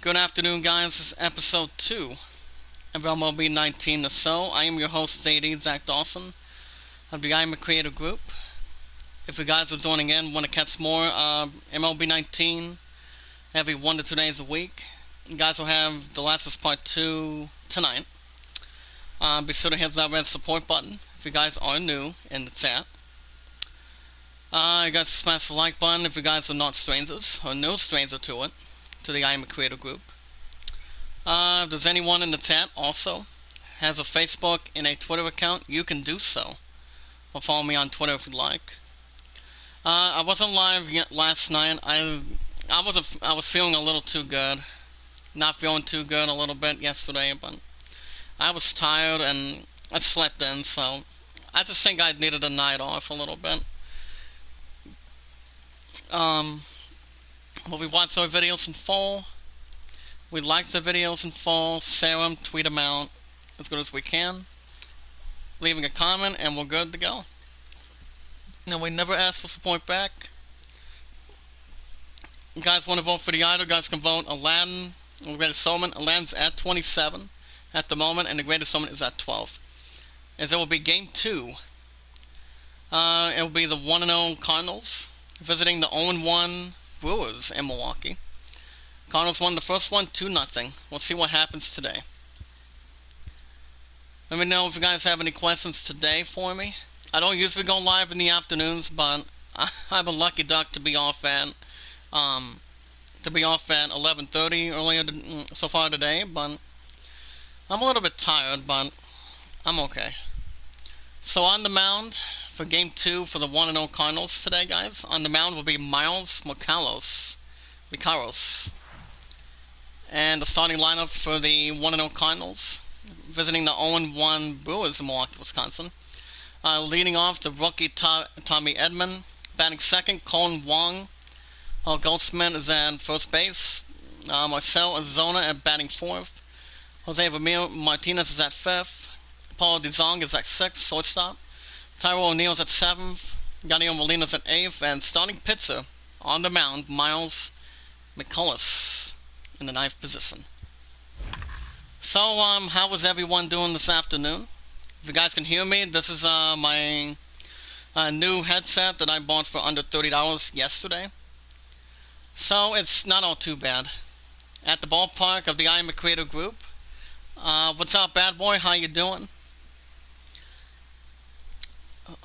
Good afternoon, guys. This is episode 2 of MLB 19 or so. I am your host, ZD, Zach Dawson, of the Iamacreator group. If you guys are joining in, want to catch more MLB 19 every 1 to 2 days a week, you guys will have The Last of Us Part 2 tonight. Be sure to hit that red support button if you guys are new in the chat. You guys smash the like button if you guys are not strangers, or no stranger to it, to the Iamacreator group. If there's anyone in the chat also has a Facebook and a Twitter account, you can do so. Or follow me on Twitter if you'd like. I wasn't live yet last night. I was feeling a little too good. Not feeling too good a little bit yesterday, but I was tired and I slept in, so I just think I needed a night off a little bit. Well, we watch our videos in full. We like the videos in full, share them, tweet them out as good as we can. Leaving a comment, and we're good to go. Now, we never ask for support back. You guys want to vote for the idol, guys can vote Aladdin or Greatest Showman. Aladdin's at 27 at the moment, and the Greatest Showman is at 12. As there will be Game 2. It will be the 1-0 Cardinals visiting the 0-1 Brewers in Milwaukee. Cardinals won the first one 2-0. We'll see what happens today. Let me know if you guys have any questions today for me. I don't usually go live in the afternoons, but I'm a lucky duck to be off at 11:30 earlier so far today. But I'm a little bit tired, but I'm okay. So on the mound for Game 2 for the 1-0 Cardinals today, guys. On the mound will be Miles Mikolas. And the starting lineup for the 1-0 Cardinals, visiting the 0-1 Brewers in Milwaukee, Wisconsin. Leading off, the rookie Tommy Edman. Batting second, Colin Wong. Paul Goldschmidt is at first base. Marcell Ozuna at batting fourth. Jose Ramiro Martinez is at fifth. Paul DeZong is at sixth, shortstop. Tyrell O'Neill's at seventh. Yadier Molina's at eighth. And starting pitcher on the mound, Miles Mikolas in the ninth position. So, how was everyone doing this afternoon? If you guys can hear me, this is my new headset that I bought for under $30 yesterday. So, it's not all too bad. At the ballpark of the Iamacreator group. What's up, bad boy? How you doing?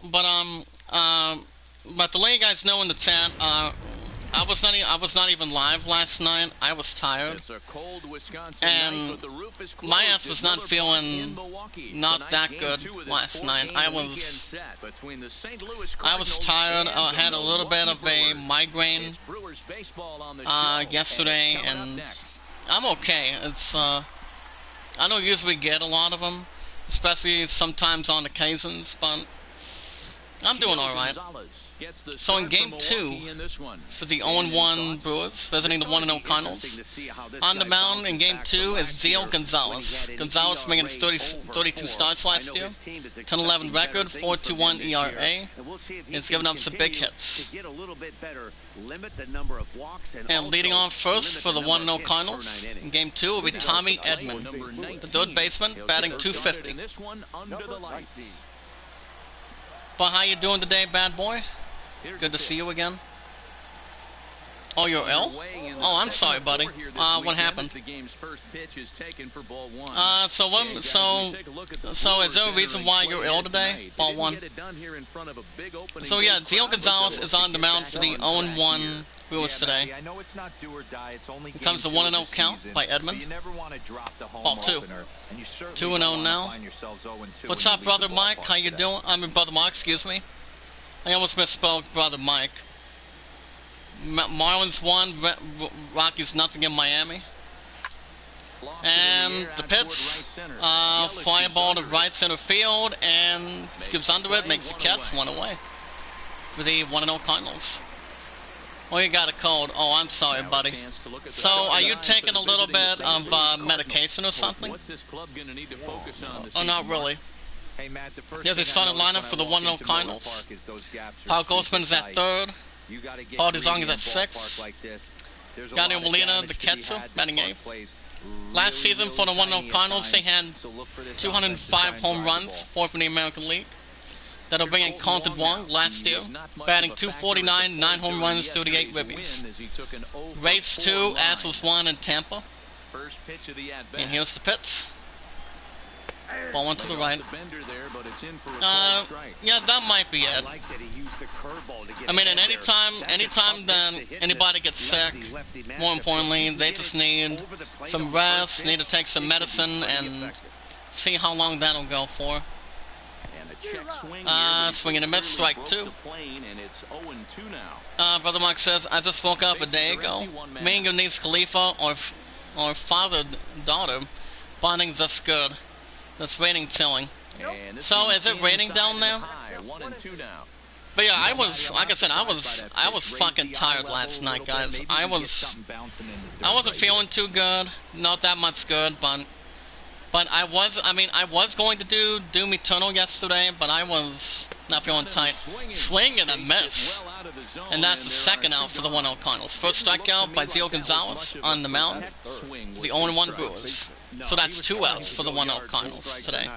But to let you guys know in the chat, I was not even live last night. I was tired, and my ass was not feeling not that good last night. I was tired. I had a little bit of a migraine yesterday, and I'm okay. It's I don't usually get a lot of them, especially sometimes on occasions, but I'm doing alright. So in Game 2, for the 0-1 Brewers, visiting the 1-0 Cardinals, on the mound in Game 2 is Gio Gonzalez. Gonzalez making his 32 starts last year, 10-11 record, 4.21 ERA. He's given up some big hits. And leading off first for the 1-0 Cardinals, in Game 2 will be Tommy Edman, the third baseman, batting .250. But how you doing today, bad boy? Good to see you again. Oh, you're ill? Oh, I'm sorry, buddy. What happened? So is there a reason why you're ill today? Ball 1. So yeah, Gio Gonzalez is on the mound for the 0-1 Brewers today. Here comes the 1-0 count by Edman. Ball 2. 2-0 now. What's up, Brother Mike? How you doing? I mean, Brother Mark, excuse me. I almost misspoke, Brother Mike. Marlins 1, Rockies nothing in Miami. And the pitch, fly ball to right center field, and skips under it, makes the catch, 1 away for the 1-0 Cardinals. Oh, you got a cold. Oh, I'm sorry, buddy. So, are you taking a little bit of medication or something? Oh, not really. Here's the starting lineup for the 1-0 Cardinals. Paul Goldschmidt is at third. Paul DeZong is at 6th. Yadier Molina, the catcher, batting 8th. Last season for the 1-0 Cardinals, they had 205 home runs, 4th in the American League. That'll bring in Carlton Wong last year, batting 249, 9 home runs, 38 ribbies. Race 2, as was 1 in Tampa. And here's the pitch. Ball went to the right. Yeah, that might be it. I mean, and anytime that anybody gets sick, more importantly, they just need some rest, need to take some medicine, and see how long that'll go for. Swing and a miss, strike 2. Brother Mark says, I just woke up a day ago. Me and your niece Khalifa, or father-daughter, bonding's just good. It's raining, chilling. So is it raining down there? But yeah, I was, like I said, I was fucking tired last night, guys. I wasn't feeling too good, not that much good, but I was going to do Doom Eternal yesterday, but I was not feeling tight. Swing and a miss. And that's the second out for the 1-0 Cardinals. First strikeout by Gio Gonzalez on the mound. The 0-1 Brewers. So that's 2 outs for the 1-0 Cardinals today.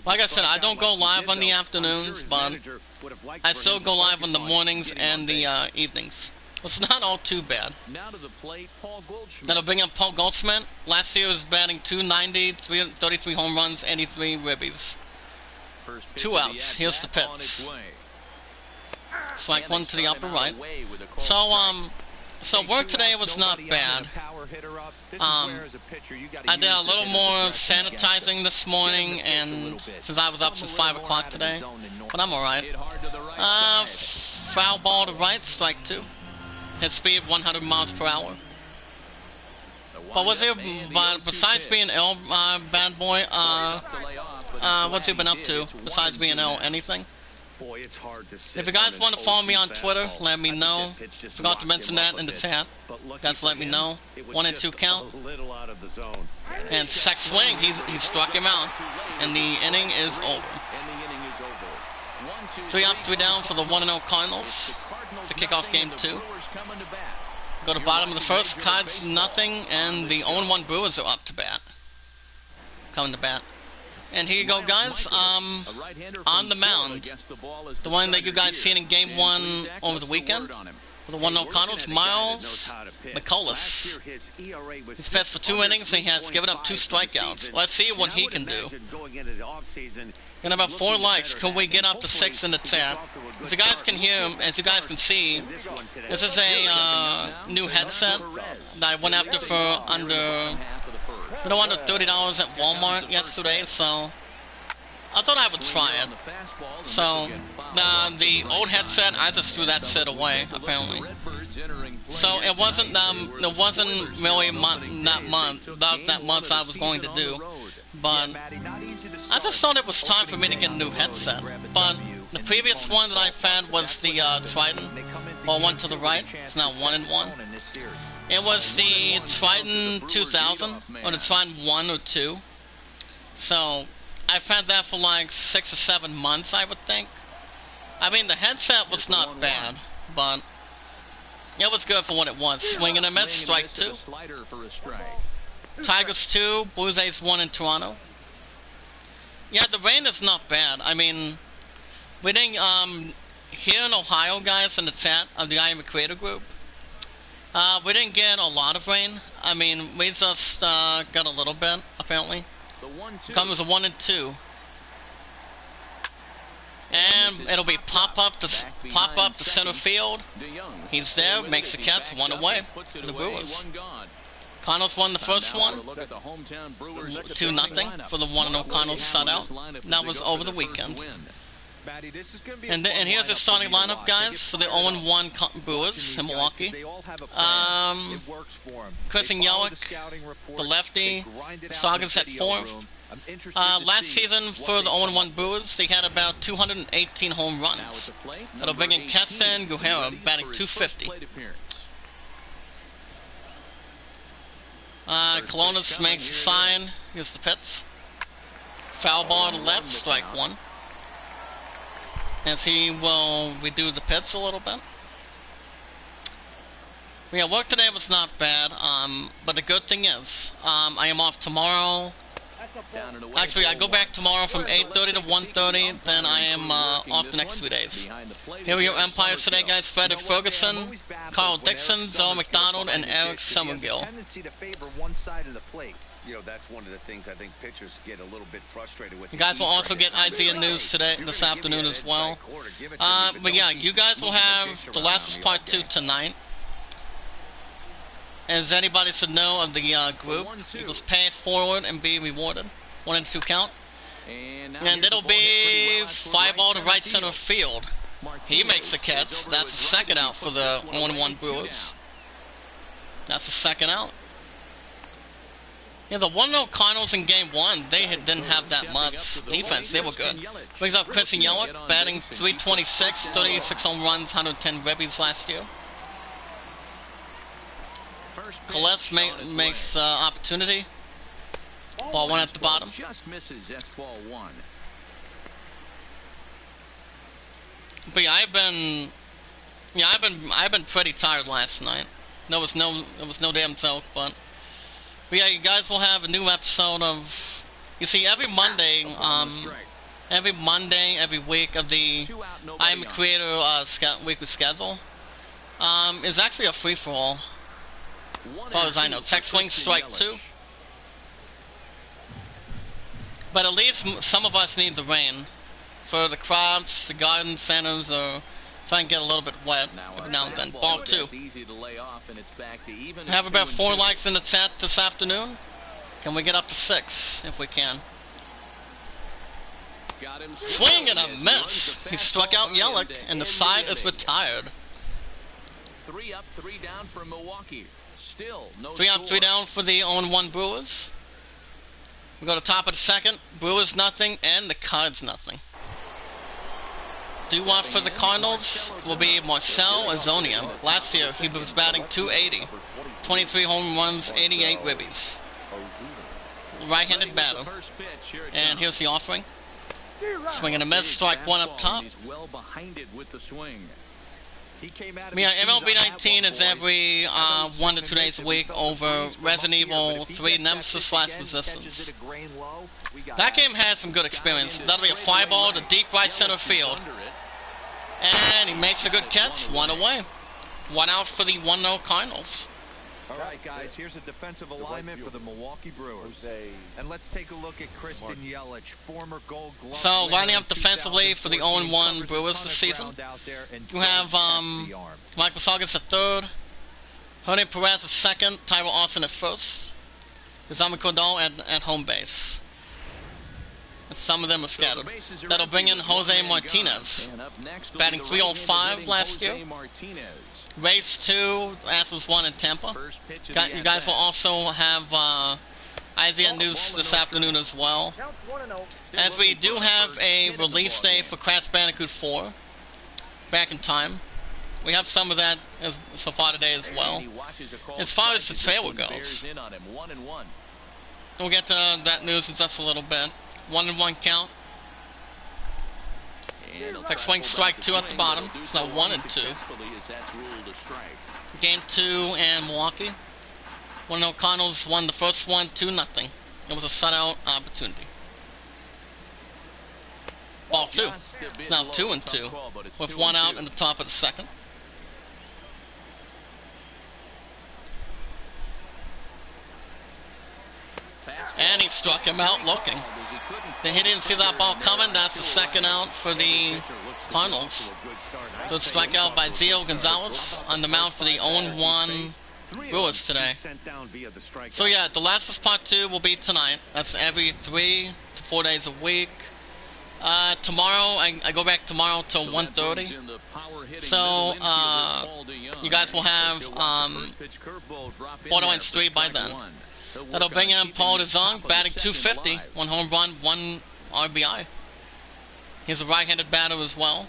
Like I said, I don't go live on the afternoons, but I still go live on the mornings and the evenings. It's not all too bad. That'll bring up Paul Goldschmidt. Last year was batting 290, 33 home runs, 83 ribbies. 2 outs. Here's the pitch. Strike 1 to the upper right. So work today was not bad. I did a little more sanitizing this morning, and since I was up since 5 o'clock today, but I'm alright. Foul ball to right, strike 2. Hit speed 100 miles per hour. But besides being ill, bad boy, what's he been up to? Besides being ill, anything? If you guys want to follow me on Twitter, let me know. Forgot to mention that in the chat. Guys, let me know. 1 and 2 count. And second swing, he struck him out. And the inning is over. 3 up, 3 down for the 1-0 Cardinals to kick off game 2. Go to bottom of the first, Cards nothing, and the 0-1 Brewers are up to bat. Coming to bat. And here you go, guys, on the mound, the one that you guys seen in Game 1 over the weekend, for the 1-0 Cardinals, Miles McCullough. He's pitched for 2 innings, and he has given up 2 strikeouts. Let's see what he can do. Gonna have 4 likes. Can we get up to 6 in the chat? As you guys can hear, as you guys can see, this is a new headset that I went after for under $30 at Walmart yesterday, so I thought I would try it. So the old headset, I just threw that set away apparently. So it wasn't really that much I was going to do, but I just thought it was time for me to get a new headset. But the previous one that I found was the Trident. Ball went to the right. It's now 1 and 1. It was the Trident 2000, or the Trident 1 or 2. So, I've had that for like 6 or 7 months, I would think. I mean, the headset was not bad, but it was good for what it was. Swing and a miss, strike 2. Tigers 2, Blue Jays 1 in Toronto. Yeah, the rain is not bad. I mean, we didn't, here in Ohio, guys, in the chat of the Iamacreator group, we didn't get a lot of rain. I mean, we just got a little bit, apparently. Comes a 1 and 2. And it'll be pop up to center field. He's there, makes the catch, 1 away for the Brewers. Cardinals won the first one, 2-0 for the 1-0 Cardinals shutout. That was over the weekend. And here's the starting lineup, guys, for the 0-1 Brewers in Milwaukee. Chris Yelich, the lefty. Sagas at 4th. Last season for the 0-1 Brewers, they had about 218 home runs. That'll bring in Keston Guerrero, batting .250. Colonis makes a sign. Here's the pitch. Foul ball to left, strike 1. And he will redo the pitch a little bit. Yeah, work today was not bad, but the good thing is, I am off tomorrow. Actually, I go back tomorrow from 8:30 to 1:30, then I am off the next 2 days. Here are your umpires today, guys. Frederick Ferguson, Carl Dixon, Zoe McDonald, and Eric Summergill. You know, that's one of the things I think pitchers get a little bit frustrated with. You guys will also get Isaiah News today, this afternoon as well. But yeah, you guys will have The Last of Us Part 2 tonight. As anybody should know of the group, equals pay it forward and be rewarded. 1 and 2 count. And it'll be fly ball to right center field. He makes the catch. That's the second out for the 1-1 Brewers. That's the second out. Yeah, the 1-0 Cardinals in Game 1, they didn't have that much defense. They were good. Brings up Christian Yelich, batting .326, 36 home runs, 110 ribbies last year. Colette makes opportunity. Ball 1 at the bottom. Just misses. That's ball 1. But yeah, I've been pretty tired last night. There was no damn joke, but yeah, you guys will have a new episode of. You see, every Monday, every week of the Iamacreator weekly schedule, is actually a free for all. As far as I know, check swing, strike 2. But at least some of us need the rain for the crops, the garden centers, or try and get a little bit wet every now and then. Ball 2. Have about 4 likes in the chat this afternoon. Can we get up to 6 if we can? Swing and a miss. He struck out Yelich, and the side is retired. 3 up, 3 down for Milwaukee. Still no 3 up, 3 down for the 0-1 Brewers. We go to top of the second. Brewers nothing, and the Cards nothing. Due up for the Cardinals will be Marcell Azonia. Last year he was batting .280, 23 home runs, 88 ribbies. Right-handed batter. And here's the offering. Swing and a miss, strike 1 up top. Well behind it with the swing. Yeah, MLB 19 is every 1 to 2 days a week over Resident Evil 3 Nemesis / Resistance. That game had some good experience. That'll be a fly ball to deep right center field. And he makes a good catch, 1 away. 1 out for the 1-0 Cardinals. All right, guys, here's a defensive alignment for the Milwaukee Brewers. And let's take a look at Christian Yelich, former Gold Glove. So, lining up defensively for the 0-1 Brewers this season, you have Michael Saugus at third, Jorge Perez at second, Tyler Austin at first, Iamacreator at home base. And some of them are scattered. That'll bring in Jose Martinez, batting .305 last year. Race 2, Astros 1 in Tampa. You guys will also have Isaiah News this afternoon as well. As we do have a release day for Crash Bandicoot 4, back in time. We have some of that so far today as well. As far as the trailer goes, we'll get to that news in just a little bit. 1-1 count. Check swing, strike 2 at the bottom. It's now 1 and 2. Game 2 and Milwaukee. 1-0 Cardinals won the first one 2-0. It was a shutout opportunity. Ball 2. It's now 2 and 2 with 1 out in the top of the second. And he struck him out looking. He didn't see that ball coming. That's the second out for the Cardinals. Good strikeout by Zio Gonzalez on the mound for the 0-1 Brewers today. So yeah, The Last of Us Part 2 will be tonight. That's every 3 to 4 days a week. Tomorrow, I go back tomorrow till 1:30. So, you guys will have Borderlands 3 by then. That'll bring in Paul DeZong, batting .250, 1 home run, 1 RBI. He's a right-handed batter as well,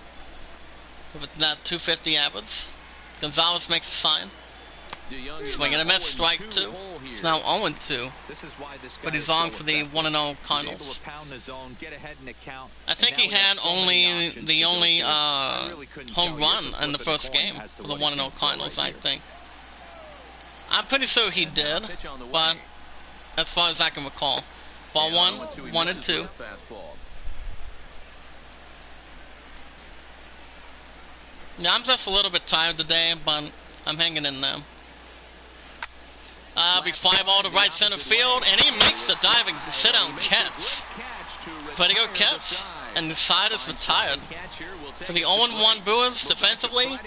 with that .250 average. Gonzalez makes a sign. Swing and a miss, strike 2. It's now 0-2. But he's on for the 1-0 Cardinals. I think he had the only home run in the first game for the 1-0 Cardinals, I think. I'm pretty sure he did, but as far as I can recall. Ball 1 and 2. Yeah, I'm just a little bit tired today, but I'm hanging in there. Be fly ball to right center field, and he makes the diving sit-down catch. Pretty good catch, and the side is retired. For the 0-1 Brewers defensively,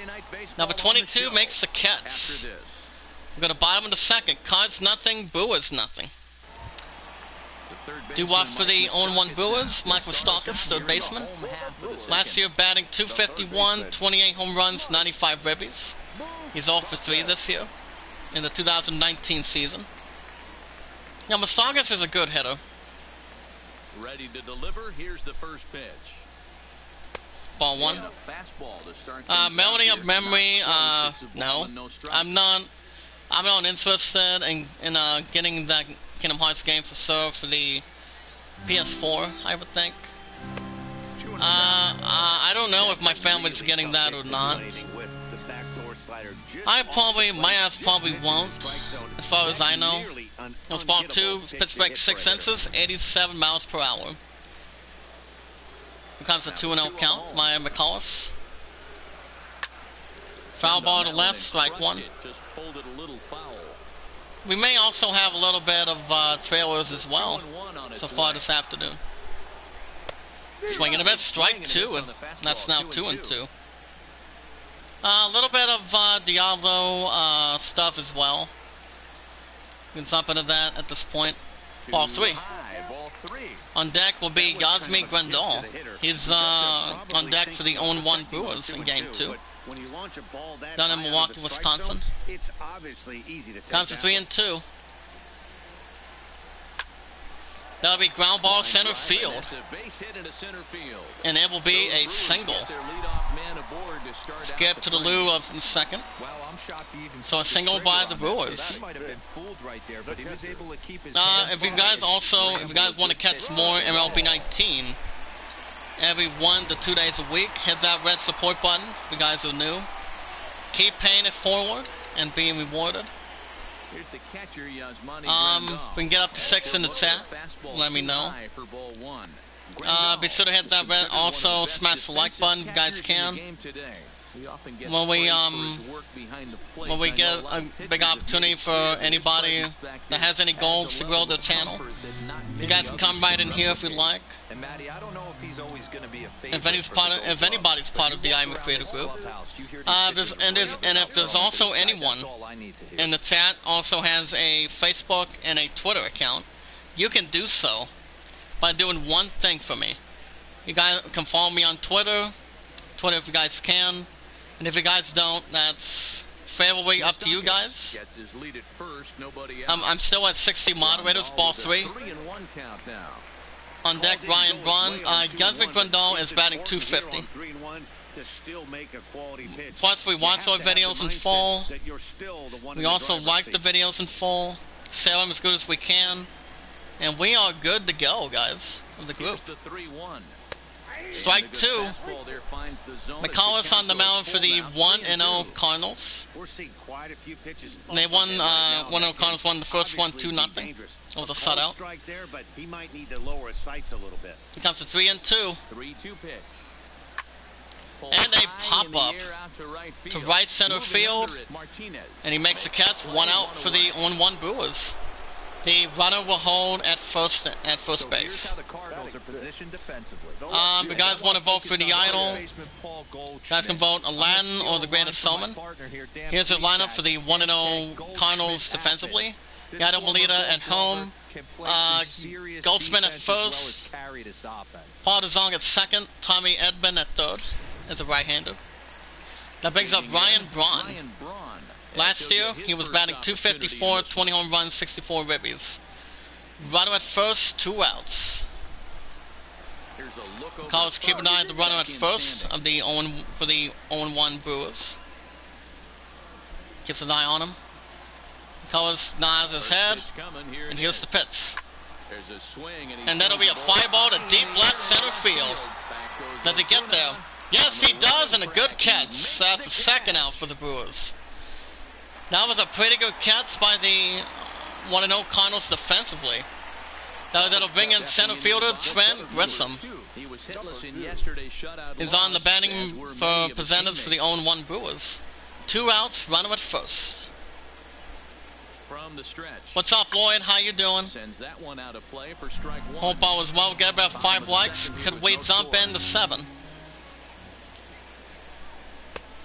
number 22 makes the catch. We go to bottom of the second. Cards nothing, Brewers nothing. Do what for the 0-1 Brewers? Mike Moustakas, third baseman. Last year batting .251, 28 home runs, 95 ribbies. He's 0 for 3 this year in the 2019 season. Now Moustakas is a good hitter. Ready to deliver. Here's the first pitch. Ball 1. Melody of memory. No, I'm not interested in getting that Kingdom Hearts game for sure for the PS4. I would think. I don't know if my family's getting that or not. My ass probably won't, as far as I know. It was ball 2, pitch break 6 inches, 87 miles per hour. Here comes a 2-0 count, Maya McCullis. Foul ball to left, strike 1. We may also have a little bit of trailers as well so far this afternoon. Swinging a bit, strike 2, and that's now 2-2. A little bit of Diablo stuff as well. We can jump into that at this point. Ball 3. On deck will be Yasmi Grandal. He's on deck for the 0-1 Brewers in Game 2. Down in Milwaukee, Wisconsin. Comes to 3-2. That'll be ground ball center field. And it will be a single. Skip to the loo of the second. So a single by the Brewers. If you guys want to catch more MLB 19, every 1 to 2 days a week, hit that red support button if you guys are new. Keep paying it forward and being rewarded. Here's the catcher, we can get up to 6 in the chat. Let me know. Be sure to hit that red. Also, smash the like button if you guys can. When we get a big opportunity for anybody that has any goals to grow their channel, you guys can come right in here if you like. If anybody's part of the Iamacreator group, and if there's also anyone in the chat also has a Facebook and a Twitter account, you can do so by doing one thing for me. You guys can follow me on Twitter if you guys can. And if you guys don't, that's fairly up to you guys. I'm still at 60 moderators, ball 3. On deck, Ryan Braun. Yasmi Grandal is batting .250. Plus, we watch our videos in full. We also like the videos in full. Share them as good as we can. And we are good to go, guys, of the group. Strike 2. McCullis on the mound for the 1-0 Cardinals. They won, 1-0 Cardinals won the first one 2-0. It was a shutout. He comes to 3-2. And a pop-up to right center field. And he makes the catch, 1 out for the 0-1 Brewers. The runner will hold at first base. You guys want to vote for the idol? You guys can vote Aladdin or the Greatest Showman. Here's the lineup for the 1-0 Cardinals defensively. Yadier Molina at home. Goldsmith at first. Paul DeZong at second. Tommy Edman at third as a right-hander. That brings up Ryan Braun. Last year, he was batting .254, 20 home runs, 64 ribbies. Runner at first, 2 outs. Collins keep an eye on the runner at first of the for the 0-1 Brewers. Keeps an eye on him. Collins nods his head, and here's the pitch. And that'll be a fly ball to deep left center field. Does he get there? Yes, he does, and a good catch. That's the second out for the Brewers. That was a pretty good catch by the 1-0 Cardinals defensively. That'll bring in center fielder Trent Grissom. He was hitless in yesterday's shutout. Is on the batting for presenters for the 0-1 Brewers. 2 outs, runner at first. From the stretch. What's up, Lloyd? How you doing? Sends that one out of play for strike 1. Hope all is well. Get about 5 likes. Could we jump into 7?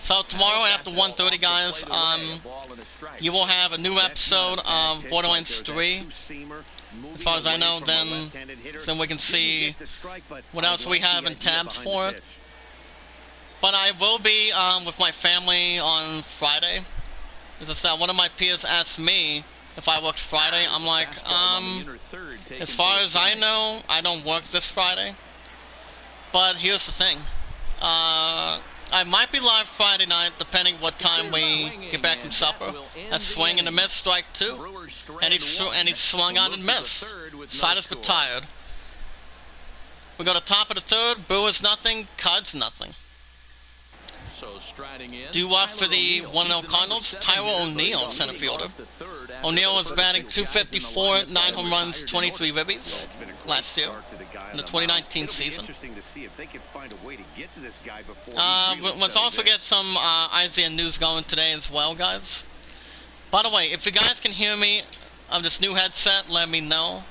So tomorrow after 1:30, guys, you will have a new episode of Borderlands 3. As far as I know, then we can see what else we have in tabs for it. But I will be with my family on Friday. As one of my peers asked me if I worked Friday. I'm like, as far as I know, I don't work this Friday. But here's the thing. I might be live Friday night, depending what time we get back from supper. A swing and a miss, strike 2. And he swung on and missed. Siders retired. We go to top of the 3rd. Brewers nothing, Cards nothing. Due up for the 1-0 Cardinals, Tyler O'Neill, center fielder. O'Neill is batting .254, 9 home runs, 23 ribbies last year in the 2019 season. Let's also get some Isaiah news going today as well, guys. By the way, if you guys can hear me on this new headset, let me know.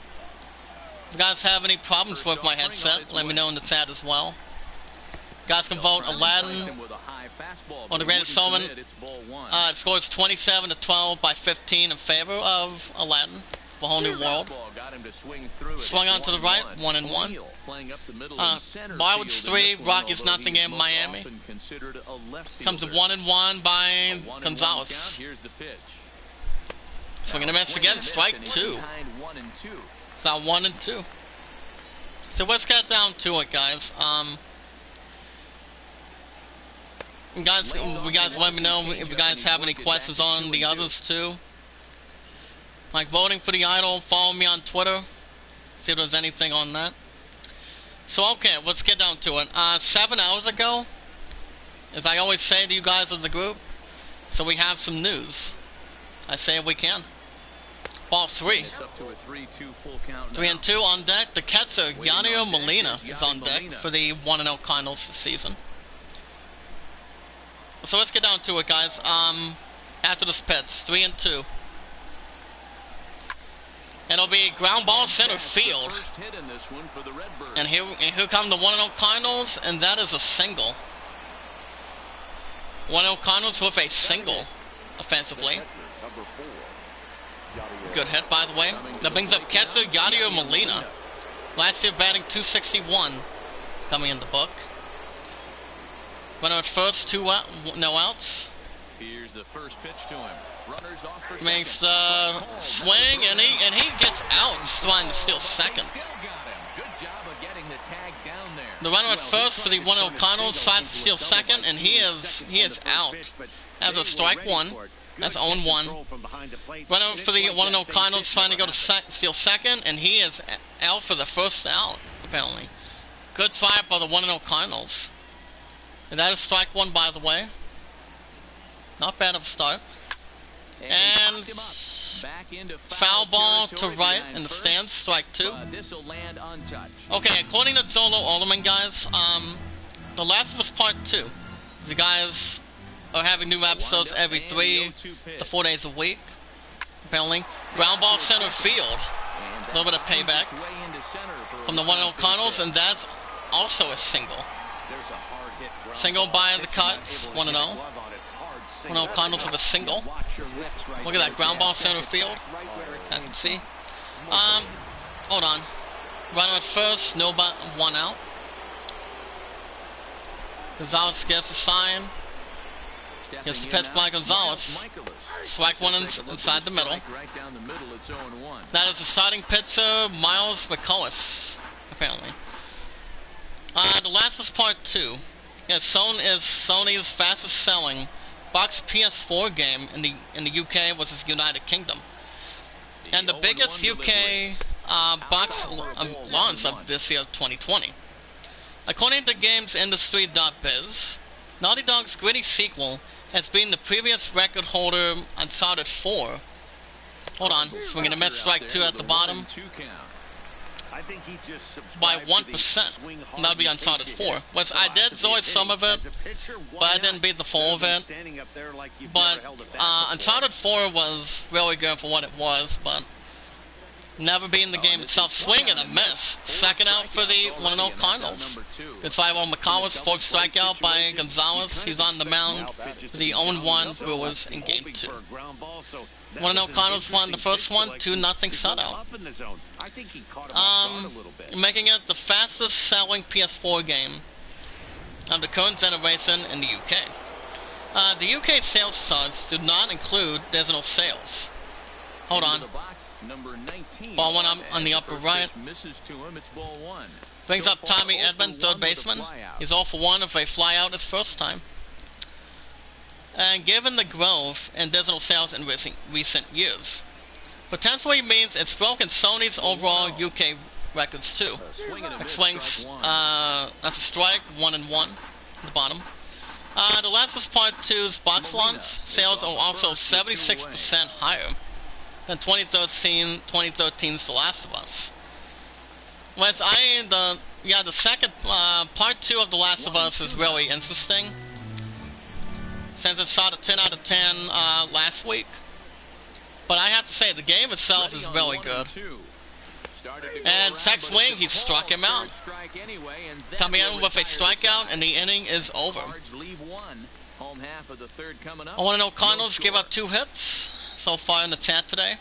If you guys have any problems with my headset, let me know in the chat as well. You guys can vote Aladdin on the greatest showman. It scores 27-12 by 15 in favor of Aladdin. The whole new world. Swung on to the right, 1-1. Marwoods 3, Rockies nothing in Miami. Comes to 1-1 by Gonzalez. Swing and a miss again, strike 2. It's now 1-2. So let's get down to it, guys. You guys let me know if you guys have any questions on the others too. Like voting for the idol, follow me on Twitter. See if there's anything on that. So okay, let's get down to it. 7 hours ago, as I always say to you guys as a group, so we have some news. I say we can. Ball 3. It's up to a 3-2 full count. 3-2 on deck. The catcher, Yadier Molina, is on deck for the 1-0 Cardinals this season. So let's get down to it, guys. After this pitch, 3-2. And it'll be ground ball center field. And here come the 1-0 Cardinals, and that is a single. 1-0 Cardinals with a single offensively. Good hit, by the way. That brings up catcher Yadier Molina. Last year batting .261, coming in the book. Runner at first, no outs. Here's the first pitch to him. Runners off for makes the swing, and he gets out. He's trying to steal second. Good job of getting the tag down there. The runner at first for the 1-0 Cardinals tries to steal second, and he is out. After strike 1. That's 0-1. Runner for the 1-0 Cardinals trying to go to steal second, and he is out for the first out, apparently. Good try by the 1-0 Cardinals. And that is strike 1, by the way. Not bad of a start. And foul ball to right in the stands, strike 2. Okay, according to Zolo Alderman, guys, The Last of Us Part 2. The guys are having new episodes every 3 to 4 days a week, apparently. Ground ball center field. A little bit of payback from the 1-0 Cardinals, and that's also a single. Single by the Cubs, 1-0. 1-0 Cardinals with a single. Look at that, ground ball center field. As you can see. Hold on. Runner at first, no but 1 out. Gonzalez gets a sign. Gets the pitch by Gonzalez. Strike 1 inside the middle. That is the starting pitcher, Miles McCullis, apparently. The Last was Part 2. Yeah, is Sony's fastest selling box PS4 game in the UK was its United Kingdom. And the biggest UK box launch of this year, 2020. According to GamesIndustry.biz, Naughty Dog's gritty sequel has been the previous record holder on Uncharted 4. Hold on, swinging a miss, strike 2 at the bottom. I think he just By 1%. That would be Uncharted 4. Which I did enjoy some of it, but I didn't beat the full of it. But Uncharted 4 was really good for what it was, but never beating the game itself. Swing and a miss. Second out for the 1-0 Cardinals. Good try on McCollum. Fourth strikeout by Gonzalez. He's on the mound for the 0-1 Brewers in Game 2. 1-0 Cardinals won the first one, 2-0 shutout. Making it the fastest selling PS4 game of the current generation in the UK. The UK sales charts do not include digital sales. Hold on. Ball one up on the upper right. Brings up Tommy Edman, third baseman. He's 0 for 1 of a flyout his first time. And given the growth in digital sales in recent years, potentially means it's broken Sony's overall UK records too. It swings, that's a strike, 1-1, the bottom. The last was Part 2's box launch. Sales are also 76% higher than 2013's The Last of Us. Which the second, Part 2 of The Last of Us is really interesting, since it shot a 10 out of 10 last week. But I have to say, the game itself is really good. And check swing, he struck him out. Coming in with a strikeout, and the inning is over. 1-0 Cardinals give up 2 hits so far in the chat today.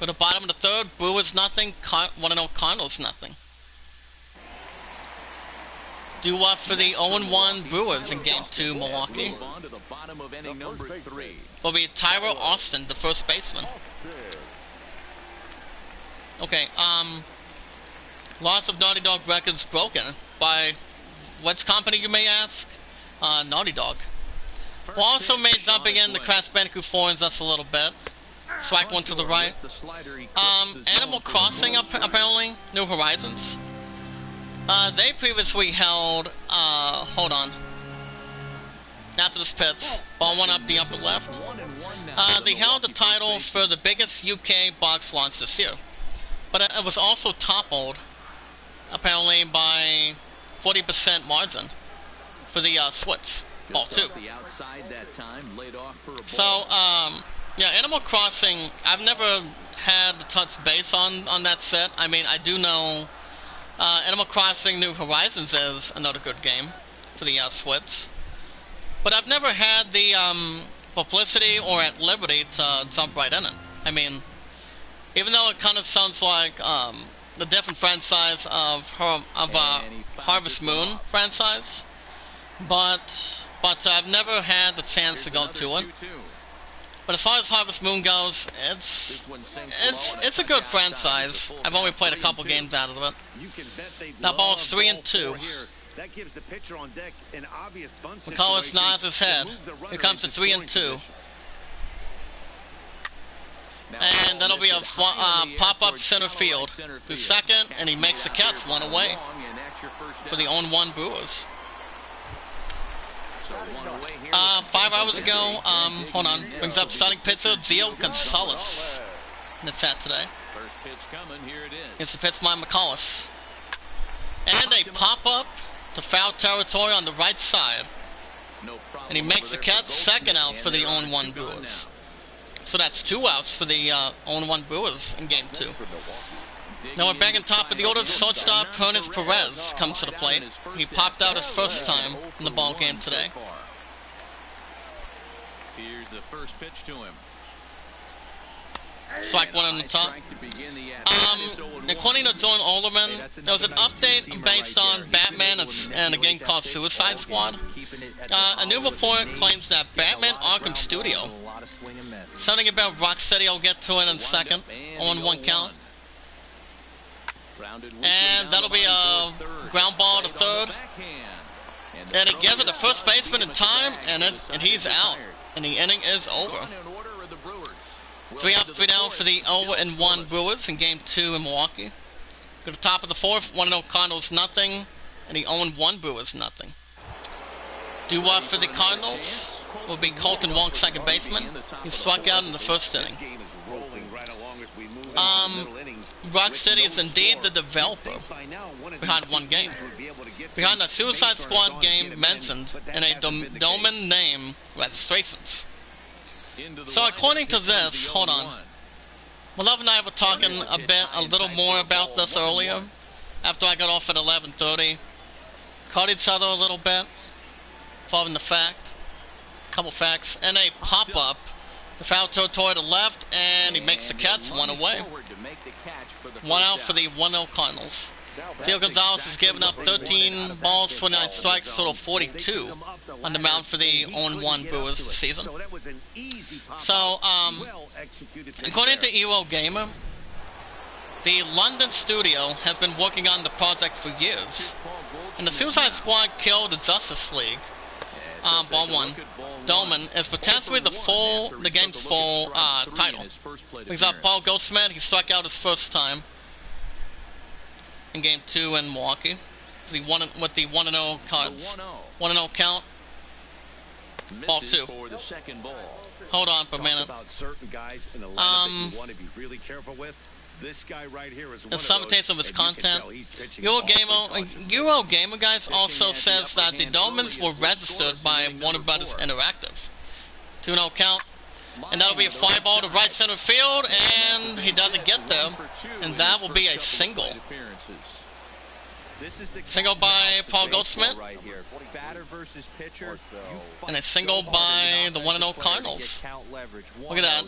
Go to the bottom of the third, Brewers nothing, 1-0 Cardinals nothing. Due up for the 0-1 Brewers in Game 2, Milwaukee. Will be Tyler Austin, the first baseman. Okay, lots of Naughty Dog records broken by what company, you may ask? Naughty Dog. Who also made jumping in the Crash Bandicoot 4 just a little bit. Strike one to the right. Animal Crossing, apparently, New Horizons. They previously held, hold on. After this pitch, ball one up the upper left. They held the title for the biggest UK box launch this year. But it was also toppled, apparently, by 40% margin for the Switch, ball 2. So, yeah, Animal Crossing, I've never had to touch base on that set. I mean, I do know Animal Crossing New Horizons is another good game for the Switch. But I've never had the publicity or at liberty to jump right in it. I mean, even though it kind of sounds like the different franchise of Harvest Moon franchise, but I've never had the chance to go to it. But as far as Harvest Moon goes, it's a good franchise. I've only played a couple games out of it. That ball's 3-2. McCullers nods his head. Here comes the 3-2. And that'll be a pop-up center field to second, and he makes the catch, one away for the 0-1 Brewers. 5 hours ago, hold on, brings up starting pitcher Gio Gonzalez in the chat today. It's the pitch by McCullers. And a pop-up to foul territory on the right side. And he makes the catch, second out for the 0-1 Brewers. So that's 2 outs for the 0-1 Brewers in Game 2. Now we're back on top of the order. Shortstop Hernan Perez comes to the plate. He popped out his first time in the ball game today. Here's the first pitch to him. Strike one on the top. According to John Olderman, there was an update based on Batman and a game called Suicide Squad. A new report claims that Batman Arkham Studio, something about Rocksteady, I'll get to it in a second, on 1 count. And that'll be a ground ball to third. And he gives it to first baseman in time, and he's out. And the inning is over. 3 up, 3 down for the 0-1 Brewers in Game 2 in Milwaukee. To the top of the 4th, 1-0 Cardinals nothing, and the 0-1 Brewers nothing. Due up for the Cardinals. will be Colton Wong, second baseman. He struck out in the first inning. Rock City is indeed the developer behind one game. Behind the Suicide Squad game mentioned in a domain name registrations. So according to this, hold on. Love and I were talking a little more about this earlier, after I got off at 11:30. Caught each other a little bit, following the couple facts, and a pop-up. The foul territory to left, and he makes the catch, one away. 1 out for the 1-0 Cardinals. Theo Gonzalez has given up 13 balls, 29 strikes, total 42 on the mound for the 0-1 Brewers this season. So, according to Eurogamer, the London studio has been working on the project for years, and the Suicide Squad killed the Justice League. Ball 1. Dolman is potentially the game's full title. Brings up Paul Goldschmidt. He struck out his first time in Game 2 in Milwaukee with the 1-0 Cards. 1-0 count. Ball 2. Hold on for a minute. This guy right here is one of some taste of his content. Eurogamer guys also says that the Dolmans were registered by Warner Brothers Interactive. 2-0 count. And that'll be a fly ball to right center field, and he doesn't get there. And that will be a single. Single by Paul Goldschmidt. And a single by the 1-0 Cardinals. Look at that.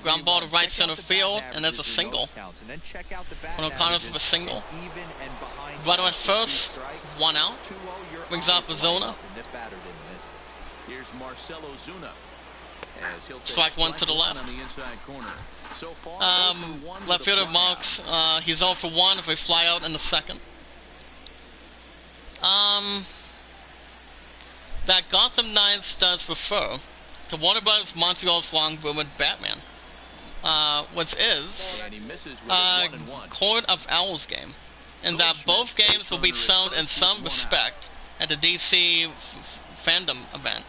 Ground ball to right center field, and there's a single. 1-0 Cardinals with a single. Runner at first, 1 out. Brings up Ozuna. Strike 1 to the left. Left fielder Marks, he's 0 for 1 if we fly out in the second. That Gotham Knights does refer to Warner Bros. Montreal's long-rumored Batman, which is Court of Owls game, and that both games will be shown in some respect at the DC fandom event.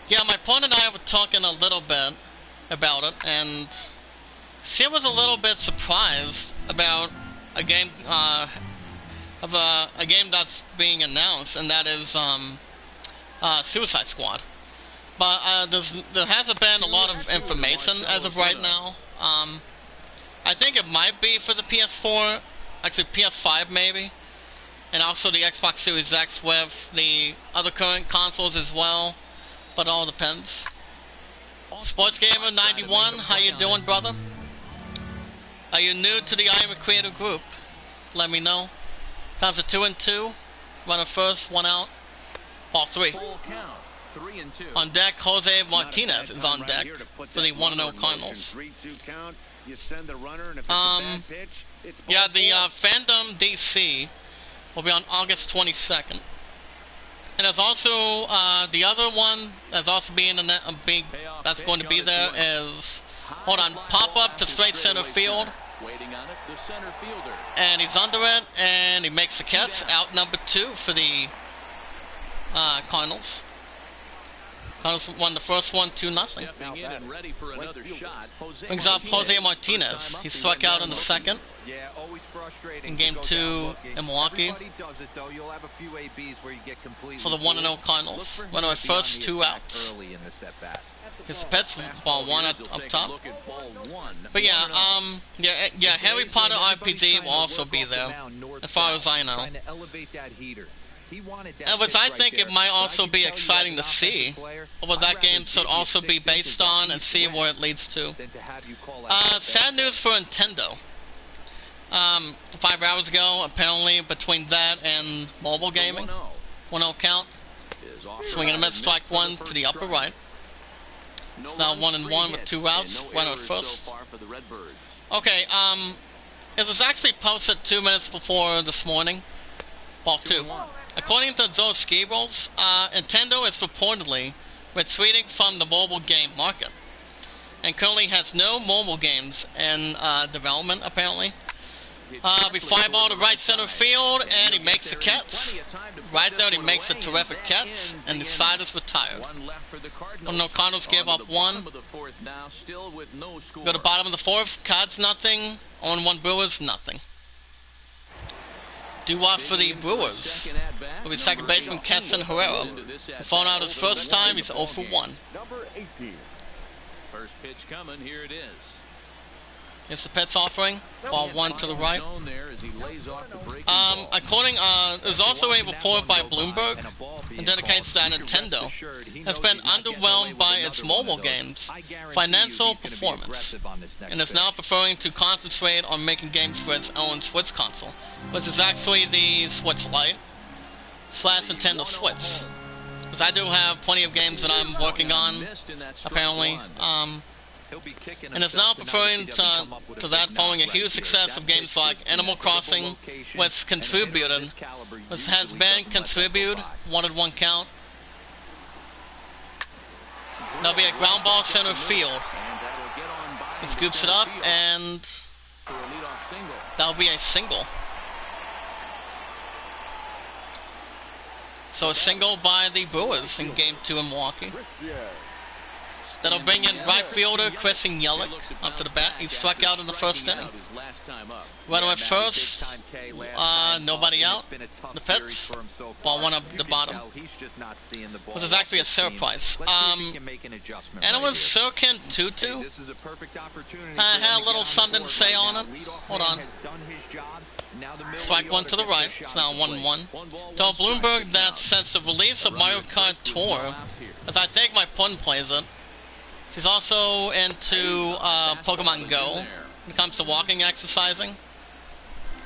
Yeah, my partner and I were talking a little bit about it, and she was a little bit surprised about a game a game that's being announced, and that is Suicide Squad. But there hasn't been a lot of information as of right now. I think it might be for the PS4, actually PS5 maybe, and also the Xbox Series X with the other current consoles as well. But all depends. Sports Gamer 91, how you doing, brother? Are you new to the Iamacreator group? Let me know. Comes to 2-2. Runner first, 1 out. Ball 3. On deck, Jose Martinez is on deck for the 1-0 Cardinals. Yeah, the Fandom DC will be on August 22nd. And there's also the other one that's also being that's going to be there is, hold on, pop up to straight center field. And he's under it, and he makes the catch. Out number 2 for the Cardinals. Cardinals won the first one 2-0. Brings up Jose Martinez. He struck out in the second. In Game 2 in Milwaukee. For the 1-0 Cardinals. Runner at first, 2 outs. His pitch, ball 1 up top. But yeah, Harry Potter RPG will also be there, as far as I know. And which I think it might also be exciting to see what that game should also be based on and see where it leads to. Sad news for Nintendo. 5 hours ago, apparently, between that and mobile gaming, 1-0 count. Swing and a miss, strike 1 to the upper right. It's now 1-1 with 2 outs. Runner at first. Okay, it was actually posted 2 minutes before this morning. Ball 2. According to those Skiballs, Nintendo is reportedly retreating from the mobile game market, and currently has no mobile games in development, apparently. We fly ball to right center field, and he makes the catch. Right there, he makes a terrific catch, and the side is retired. Well, no, Cardinals gave up one. Go to bottom of the fourth. Cards nothing. On one Brewers nothing. Doo-wop for the Brewers. Will be second baseman Keston Herrera. Falling out his first time, he's 0 for 1. First pitch coming, here it is. Here's the pitch offering. Ball one to the right. There's also a report by Bloomberg that indicates that Nintendo has been underwhelmed by its mobile games' financial performance, and is now preferring to concentrate on making games for its own Switch console, which is actually the Switch Lite / Nintendo Switch. Because I do have plenty of games that I'm working on, apparently. And is now preferring to that following a huge success of games like Animal Crossing, which has been contributed, 1-1 count. There'll be a ground ball center field. He scoops it up, and that'll be a single. So a single by the Brewers in Game 2 in Milwaukee. That'll bring in right fielder Christian Yelich up to the bat. He struck out in the first inning. Runner at first, nobody out. The pitch, ball one up the bottom. This is actually a surprise. And it was Sirkin 2-2. I had a little something to say on it. Hold on. Strike one to the right. It's now 1-1. Tell Bloomberg that since the release of Mario Kart Tour, as I think my pun plays it, he's also into Pokemon Go when it comes to walking exercising.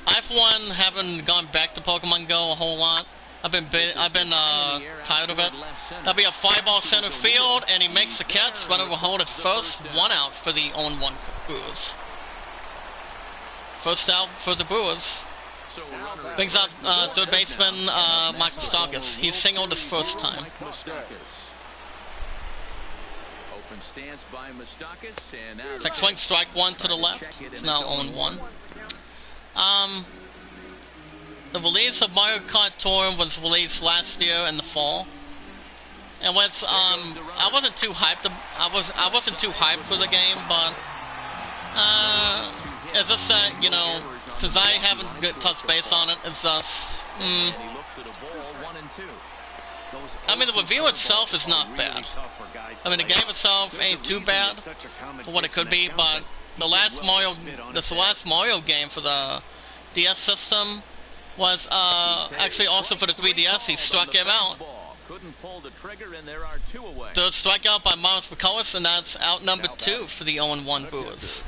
I, for one, haven't gone back to Pokemon Go a whole lot. I've been tired of it. That'll be a fly ball center field, and he makes the catch. Runner will hold it first. 1 out for the 0-1 Brewers. First out for the Brewers. Brings up third baseman Michael Stalkis. He singled his first time. Stance by Moustakas, and now it's like swing strike one to the left. It's now 0-1. The release of Mario Kart Tour was released last year in the fall, and what's I wasn't too hyped. I wasn't too hyped for the game, but it's just that, you know, since I haven't touched base on it, it's just I mean, the review itself is not bad. I mean, the game itself ain't too bad for what it could be, but the last Mario game for the DS system was actually also for the 3DS. He struck him out. Third strikeout by Miles McCullough, and that's out number 2 for the 0-1 Brewers.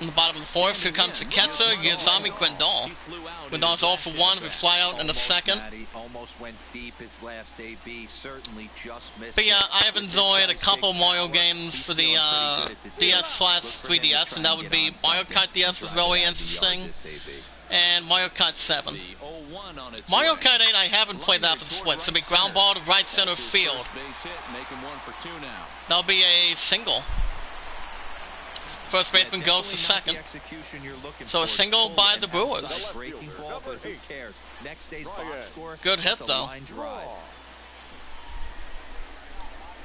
In the bottom of the fourth, here comes the catcher, Iamacreator. Grandal's 0 for 1, we fly out in the second. But yeah, I have enjoyed a couple Mario games for the DS/3DS, and that would be Mario Kart DS was really interesting, and Mario Kart 7. Mario Kart 8, I haven't played that for the Switch. It'll be ground ball to right center field. That'll be a single. First baseman goes to second. So a single by the Brewers. Good hit though.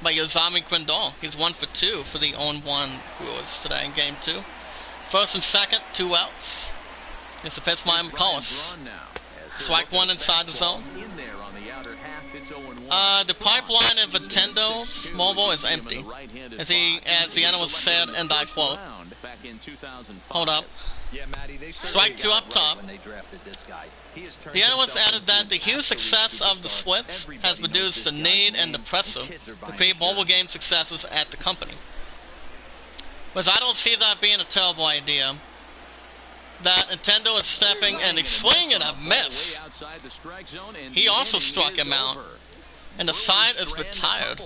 By Iamacreator. He's 1 for 2 for the 0-1 Brewers today in Game 2. First and second, 2 outs. It's the pitch by McCullough. Strike one inside the zone. The pipeline of Nintendo's mobile is empty. As the analyst said, and I quote, hold up. Strike 2 up top. The analyst added that the huge success of the Switch has reduced the need and the pressure to create mobile game successes at the company. Whereas I don't see that being a terrible idea. That Nintendo is stepping and he's swinging a miss. He also struck him out. And the side is retired.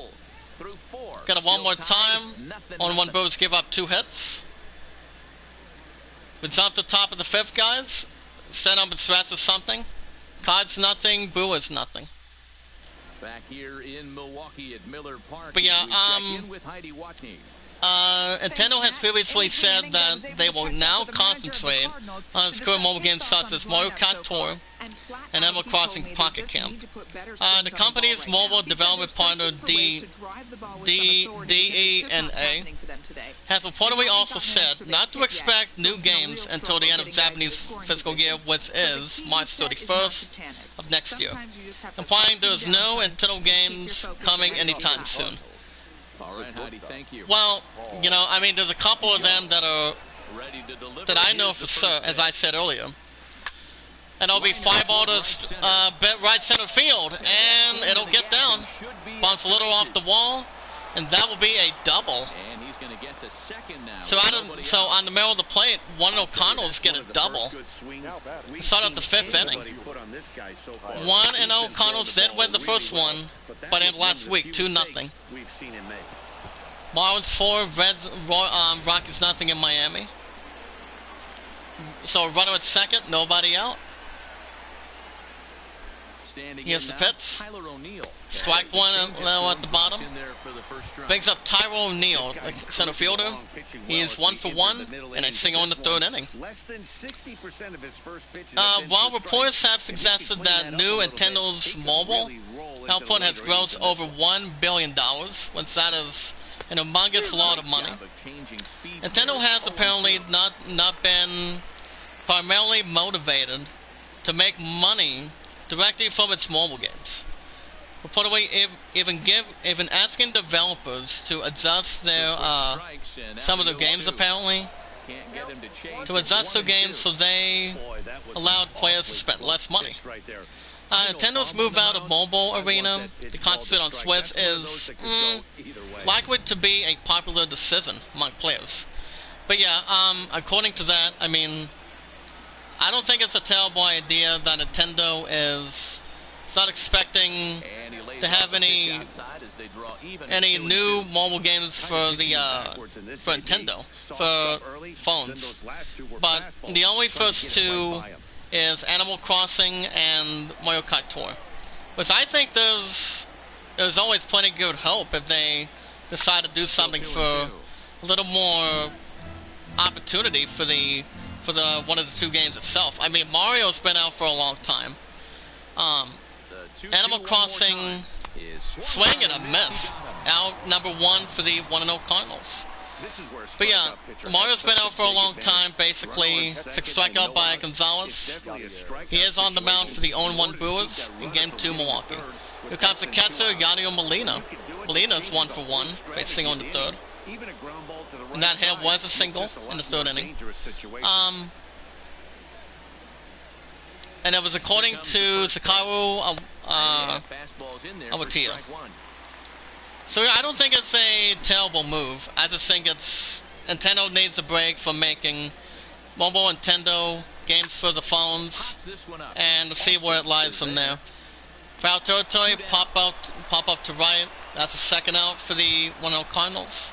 Got it one more time. 0-1 Brewers give up 2 hits. We jump to the top of the 5th, guys. Send up and stretch or something. Cards nothing, Brewers nothing. Back here in Milwaukee at Miller Park. But yeah, Nintendo has previously said that they will now concentrate on its current mobile games such as Mario Kart Tour and Animal Crossing Pocket Camp. The company's mobile development partner DENA has reportedly also said not to expect new games until the end of Japanese fiscal year, which is March 31st of next year, implying there's no Nintendo games coming anytime soon. Alright, Heidi, thank you. Well, you know, I mean, there's a couple of them that are that I know for sure, as I said earlier. And it'll be fly ball to right center field, and it'll get down, bounce a little off the wall, and that will be a double. And he's going to get to second now. So on the middle of the plate, one O'Connell's get a double. Start out the fifth inning. 1-0 Cardinals did win the first one, but in last week 2-0. Marlins 4, Reds, Rockies nothing in Miami. So runner at second, nobody out. Here's the pitch. Strike one at the bottom. Brings up Tyro O'Neill, center fielder. He's 1 for 1 and a single in the third inning. While reports have suggested that new Nintendo's mobile output has grossed over $1 billion, which that is an humongous lot of money, Nintendo has apparently not been primarily motivated to make money directly from its mobile games. Reportedly, even asking developers to adjust their some of their games, apparently, to adjust their games so they allowed players to spend less money. Nintendo's move out of mobile arena to concentrate on Switch is likely to be a popular decision among players. But yeah, according to that, I mean, I don't think it's a terrible idea that Nintendo is not expecting to have any new mobile games for the for Nintendo for phones. But the only first two is Animal Crossing and Mario Kart Tour, which I think there's always plenty of good hope if they decide to do something for a little more opportunity for the one of the two games itself. I mean, Mario's been out for a long time. Animal Crossing, swing and a miss. Out number 1 for the 1-0 Cardinals. But yeah, Mario's been out for a long time, basically. 6 strikeout by Gonzalez. He is on the mound for the 0-1 Brewers in Game 2 Milwaukee. Here comes the catcher, Yadier Molina. Molina's 1 for 1, facing on the third. And that hit was a single in the third inning. And it was according to Sakaru Awatia. So I don't think it's a terrible move. I just think Nintendo needs a break from making mobile Nintendo games for the phones, and to see where it lies from there. Foul territory, pop up to right. That's a second out for the 1-0 Cardinals.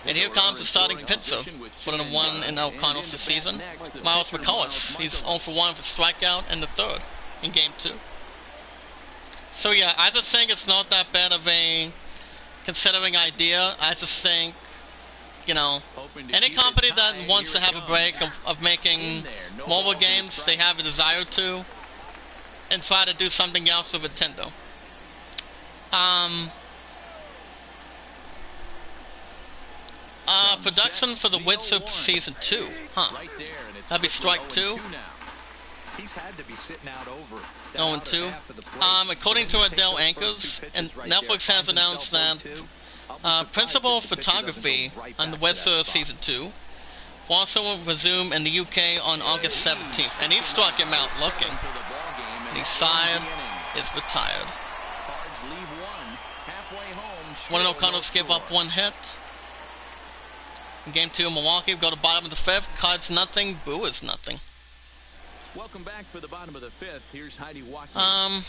And here comes the starting pitcher for the 1-0 Cardinals this season, Miles McCullough. He's 0 for 1 for strikeout in the third in Game 2. So yeah, I just think it's not that bad of a considering idea. I just think, you know, any company that wants to have a break of making mobile games, they have a desire to, and try to do something else with Nintendo. Production for The Witcher Season 2. Huh. That'd be strike 2. He's had to be sitting out over 0-2. According to Adele Anchors, and Netflix has announced that principal photography on The Witcher Season 2 will also resume in the UK on August 17th. And he struck him out looking. And his side is retired. 1-0 Cardinals give up 1 hit. In Game 2 in Milwaukee, we go to bottom of the 5th. Cards nothing, Brewers nothing. Welcome back for the bottom of the 5th. Here's Heidi walking.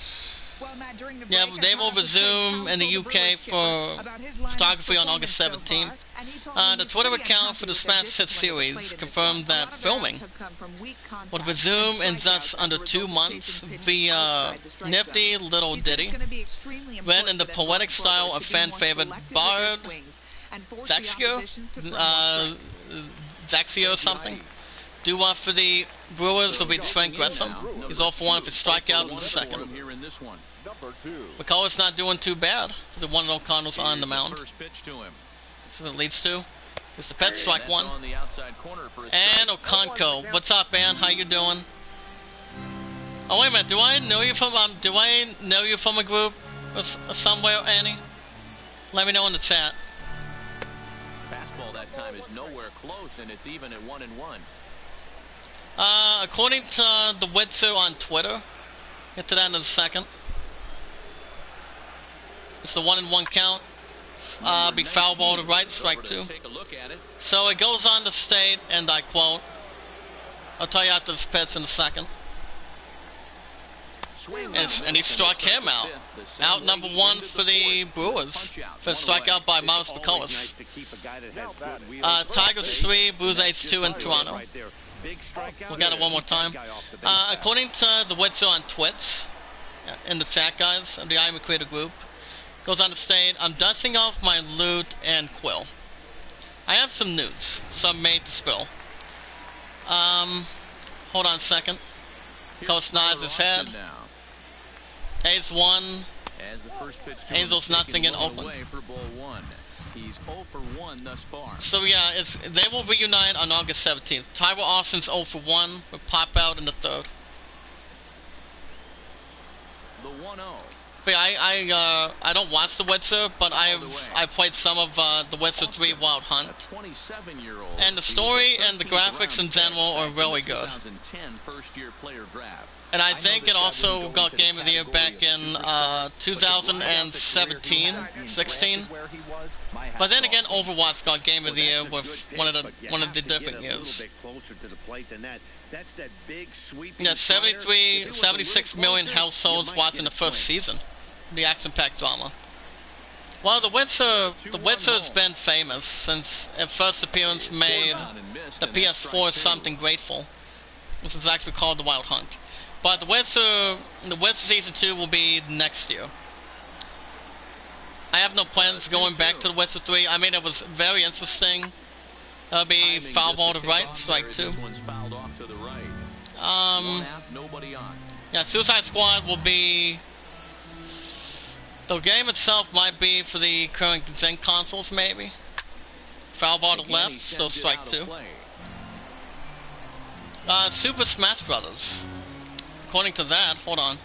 Yeah, they will resume in the UK for photography on August 17th. The Twitter account for the Smash Hit series confirmed that filming would resume in just under 2 months via nifty little ditty, read in the poetic style of fan favorite Bard Zaxio? Zaxio or something. Due for the Brewers will be Trent Gresham. He's 0 for 1 for strikeout in the second. McCullough's not doing too bad for the 1-0 Cardinals on the mound. So it leads to Mr. Pet, strike one. And Okonkwo. What's up, man? How you doing? Oh, wait a minute. Do I know you from a group or somewhere, Annie? Let me know in the chat. Fastball that time is nowhere close, and it's even at 1-1. According to the Witzer on Twitter, get to that in a second. It's the 1-1 count. Be foul ball to right, strike two. So it goes on to state, and I quote, I'll tell you after this pitch in a second. And he struck him out. Out number one for the Brewers. First strikeout by Miles McCullough. Tigers 3, Blues 8-2 in Toronto. Look at it one more time. According to the Witzer on Twits, in the chat guys, of the Iamacreator group, goes on to state, I'm dusting off my loot and quill. I have some news, some made to spill. Hold on a second. Coach nods his head. A's 1. Angels nothing in Oakland. He's 0 for 1 thus far. So yeah, they will reunite on August 17th. Tyler Austin's 0 for 1 will pop out in the third. The 1-0. But I don't watch the Witzer, but I played some of the Witzer 3 Wild Hunt. And the story and the graphics in general are really good. And I think it also got Game of the Year back in 2017, 16. But then again, Overwatch got Game of the Year with one of the different years. Yeah, 76 million households watching the first season. The action-packed drama. Well, the Witzer's been famous since its first appearance made the PS4 something grateful, which is actually called the Wild Hunt. But the Witzer Season 2 will be next year. I have no plans going back to the Witzer 3. I mean, it was very interesting. That'll be foul ball to right, strike two. Yeah, Suicide Squad will be... The game itself might be for the current Gen consoles, maybe. Foul ball to left, still strike two. Super Smash Brothers. According to that, hold on.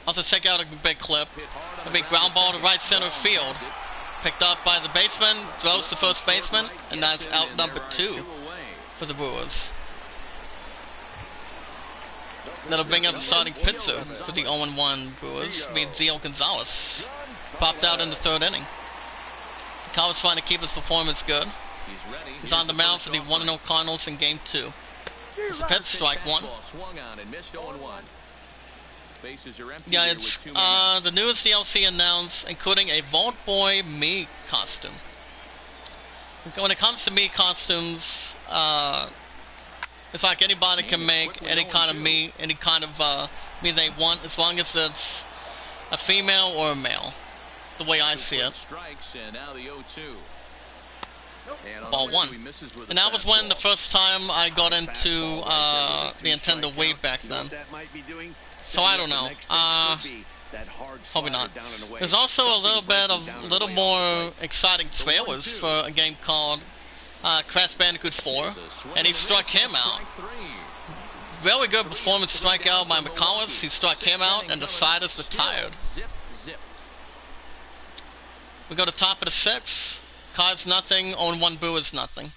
Also check out a big clip. A big ground ball to right center field. Picked up by the baseman, throws to first baseman, and that's out number 2 for the Brewers. That'll bring up the starting pitcher for the 0-1 Brewers, be Gio Gonzalez. Popped out in the third inning. Collins trying to keep his performance good. He's on the mound for the 1-0 Cardinals in Game 2. It's a pitch, strike one. Yeah, it's the newest DLC announced, including a Vault Boy Mii costume. When it comes to Mii costumes, it's like anybody can make any kind of Mii, any kind of Mii they want, as long as it's a female or a male. The way I see it. Ball one. And that was when the first time I got into the Nintendo Wii back then. So I don't know. Probably not. There's also a little more exciting trailers for a game called Crash Bandicoot 4, and he struck him out. Really good performance strikeout by McCullough. He struck him out, and the side is retired. We go to top of the 6. Cards nothing, 0-1 Brewers nothing.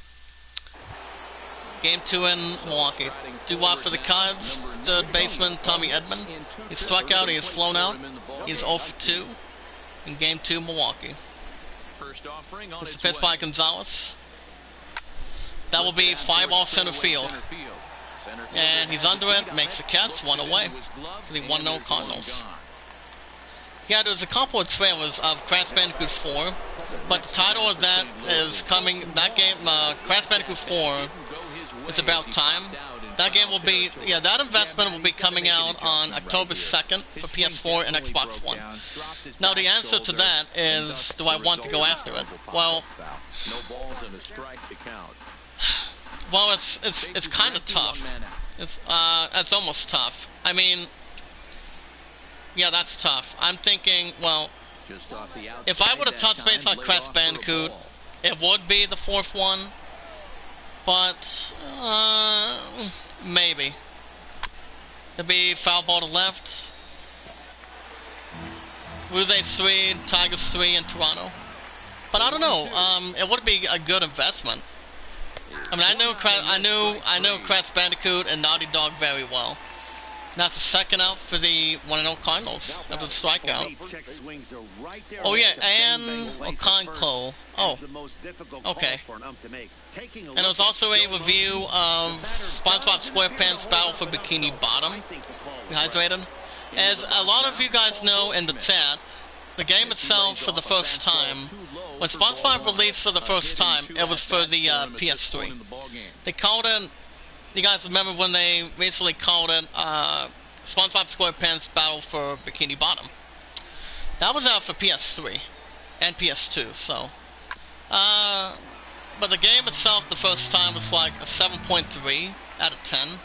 Game 2 in Milwaukee. Due for the Cards, third baseman Tommy Edman. He struck out, he has flown out. He's 0 for 2 in Game 2 Milwaukee. This is pitched by Gonzalez. That will be fly ball center field. And he's under it, makes the catch, one away for the 1-0 Cardinals. Yeah, there's a couple of trailers of Crash Bandicoot 4, but the title of that is coming, that game, Crash Bandicoot 4, It's About Time. That game will be, that investment will be coming out on October 2nd for PS4 and Xbox One. Now the answer to that is, do I want to go after it? Well, No balls and a strike to count. well, it's kind of tough. It's almost tough. I mean, yeah, that's tough. I'm thinking, well, Just off the outside, if I would have touched base on Crash Bandicoot, it would be the fourth one. But, maybe. It'd be foul ball to left. Ruse 3, Tigers 3 in Toronto. But I don't know, it would be a good investment. I mean, I know Crash Bandicoot and Naughty Dog very well. And that's the second out for the 1-0 Cardinals after the strikeout. Oh yeah, and Okonkwo. Oh, okay. And there was also a review of SpongeBob SquarePants Battle for Bikini Bottom. Rehydrated. As a lot of you guys know in the chat, the game itself for the first time, when SpongeBob released for the first time, it was for the PS3. They called it, you guys remember when they recently called it SpongeBob SquarePants Battle for Bikini Bottom. That was out for PS3 and PS2, so. But the game itself the first time was like a 7.3 out of 10.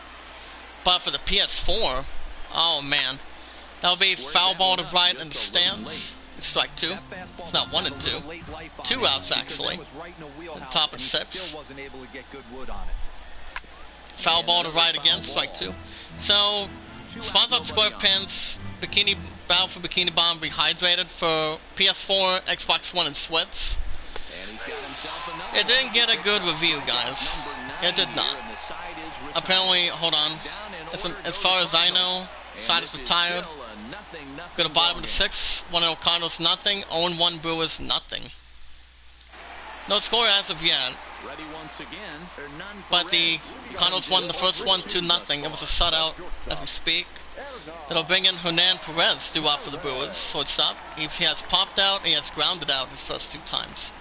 But for the PS4, oh man. That would be foul ball to right in the stands. Strike 2. It's not 1 and 2. 2 outs actually. On top of 6. Foul ball to right again, strike 2. So, SpongeBob SquarePants Battle for Bikini Bottom Rehydrated for PS4, Xbox One, and Switch. It didn't get a good review, guys. It did not. Apparently, hold on. As far as I know, side is retired. Go to bottom of the 6th. 1-0 Cardinals, nothing. 0-1 Brewers, nothing. No score as of yet. But the Cardinals won the first one 2-0. It was a shutout as we speak. That'll bring in Hernan Perez due out for the Brewers. Shortstop. He has popped out and he has grounded out his first 2 times.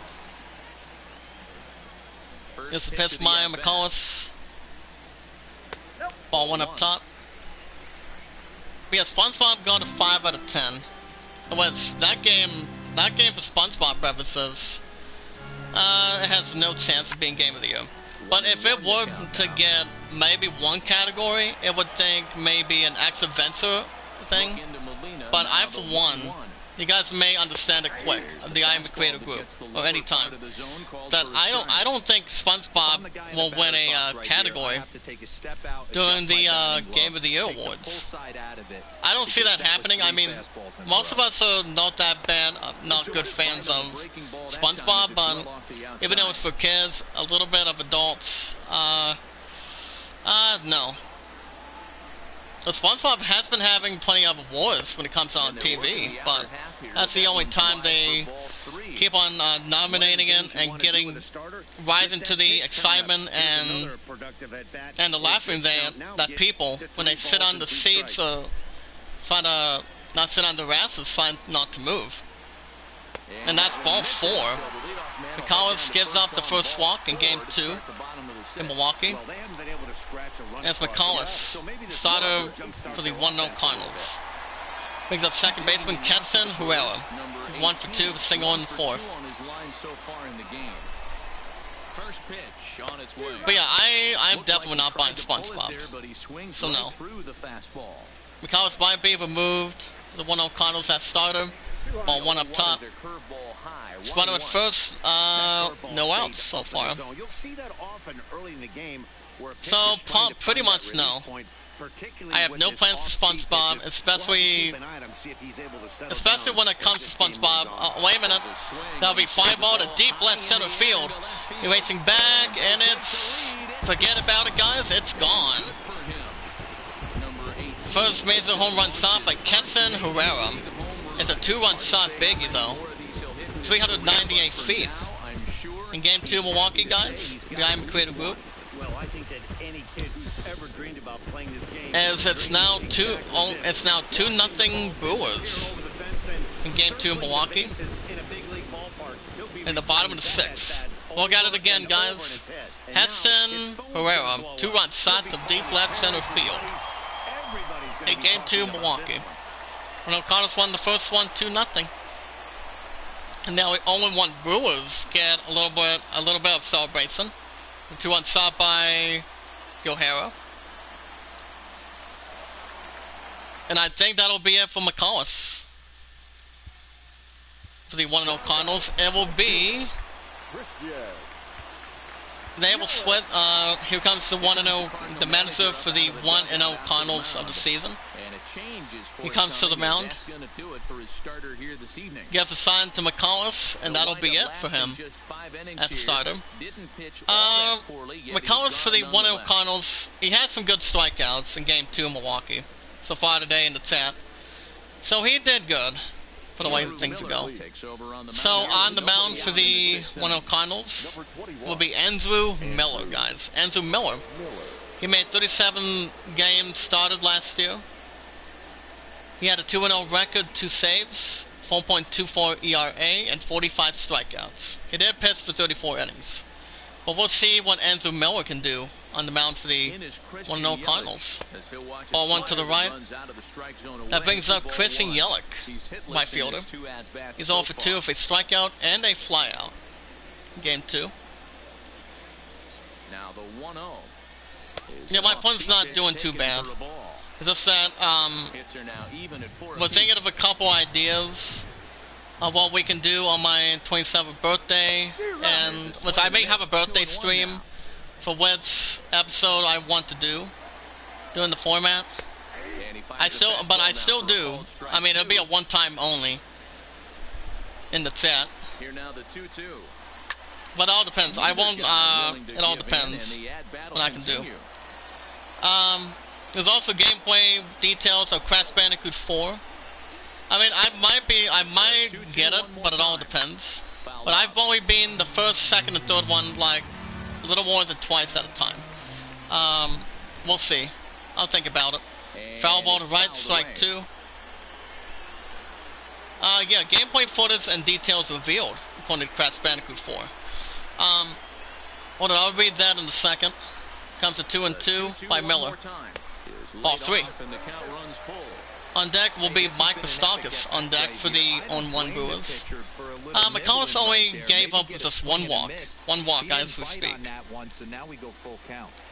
Here's the pitch, Iamacreator. Ball 1 up top. But yeah, SpongeBob got a 5 out of 10. It was that game for SpongeBob purposes. It has no chance of being Game of the Year. But if it were to get maybe one category, it would think maybe an X-Adventure thing. But I, for one, you guys may understand it quick, the Iamacreator group, or any time, that I don't think SpongeBob will win a category during the Game of the Year awards. I don't see that happening. I mean, most of us are not that bad, not good fans of SpongeBob, but even though it's for kids, a little bit of adults, no. So SpongeBob has been having plenty of awards when it comes on TV, but that's the only time they keep on nominating it and rising to the excitement and the laughing that people, when they sit on the seats or try to not sit on their asses, trying not to move. And that's ball 4. McCollins gives up the first walk in game 2 in Milwaukee. And it's McCollins, starter for the 1-0 Cardinals. Brings up second baseman Keston Herrera. He's 1 for 2, a single in the 4th. But yeah, I'm definitely not buying SpongeBob. So no. McCollins might be removed for the 1-0 Cardinals as starter. Ball 1 up top. Spun at first, no outs so far. So, pretty much no. I have no plans for SpongeBob, especially when it comes to SpongeBob. Wait a minute. That'll be fly ball to deep left center field. Erasing bag, and it's... Forget about it, guys. It's gone. First major home run shot by Keston Herrera. It's a 2-run shot biggie, though. 398 feet. In game 2, Milwaukee, guys. The Iamacreator group. As it's now 2-0 Brewers. In game 2, Milwaukee. In the bottom of the 6th. Look at it again, guys. Heston Herrera, 2-run shot to deep left center field. In game 2, Milwaukee. And O'Connell's won the first one 2-0. And now we only want Brewers get a little bit of celebration. A 2-1 shot by O'Hara. And I think that'll be it for McCullers. For the 1-0 Cardinals, it will be. They will split. Here comes the 1-0, the manager for the 1-0 Cardinals of the season. He comes to the mound. Gives a sign to McCullers, and that'll be it for him at the starter. McCullers for the 1-0 Cardinals. He had some good strikeouts in game 2 in Milwaukee so far today in the chat. So he did good for the way things go. So on the mound for the 1-0 Cardinals will be Andrew Miller, guys. Andrew Miller. He made 37 games started last year. He had a 2-0 record, 2 saves, 4.24 ERA, and 45 strikeouts. He did pitch for 34 innings. But we'll see what Andrew Miller can do on the mound for the 1-0 Cardinals. Ball 1 to the right. That brings up Christian Yelich, right fielder. He's 0 for 2 with a strikeout and a flyout. Game 2. Now the 1-0. Yeah, my opponent's not doing too bad. It's just that we're thinking of a couple ideas of what we can do on my 27th birthday, and I may have a birthday stream for which episode I want to do during the format. I still do. I mean, it'll be a one-time only in the chat. But it all depends. I won't. It all depends what I can do. There's also gameplay details of Crash Bandicoot 4. I mean, I might get it, but it all depends. But I've only been the first, second, and third one like a little more than twice at a time. We'll see. I'll think about it. Foul ball to right, strike 2. Yeah, gameplay footage and details revealed according to Crash Bandicoot 4. Hold on, I'll read that in a second. Comes to 2-2 by Miller. Ball 3. On deck will be Mike Moustakas on deck for the 0-1 Brewers. McCullers only gave up just one walk as we speak.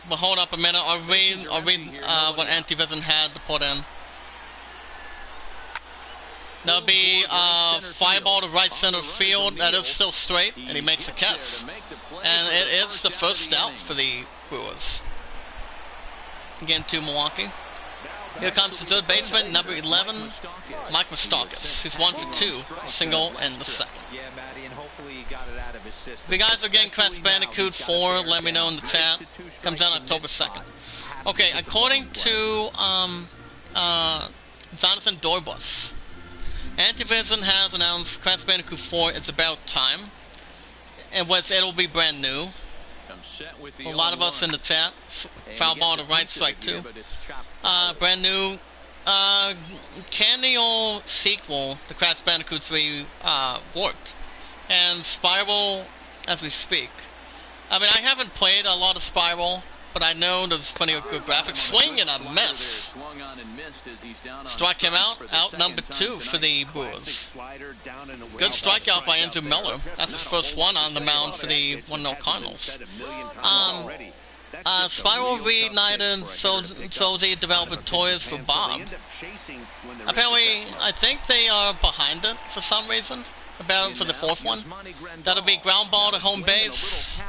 But hold up a minute, I'll read what Antivision had to put in. That'll be fly ball to right center field. That is still straight, and he makes a catch. And it is the first out for the Brewers. Again to Milwaukee. Here comes the third baseman, number 11, Mike Moustakas. He's 1 for 2, single in the second. If you guys are getting Crash Bandicoot 4, let me know in the chat. Comes out October 2nd. Okay, according to Jonathan Dorbus, Antivision has announced Crash Bandicoot 4 It's About Time, and it'll be brand new. A lot of us in the chat. Foul ball to right, strike 2. Brand new. Canonical sequel to Crash Bandicoot 3 worked. And Spiral as we speak. I mean, I haven't played a lot of Spiral, but I know there's plenty of good graphics. Swing and a miss. Strike him out number 2 for the Brewers. Good strikeout by Andrew Miller. That's his first one on the mound for the 1-0 Cardinals. Spiral reunited so they developed toys for Bob. Apparently, I think they are behind it for some reason. For the fourth one. That'll be ground ball to home base.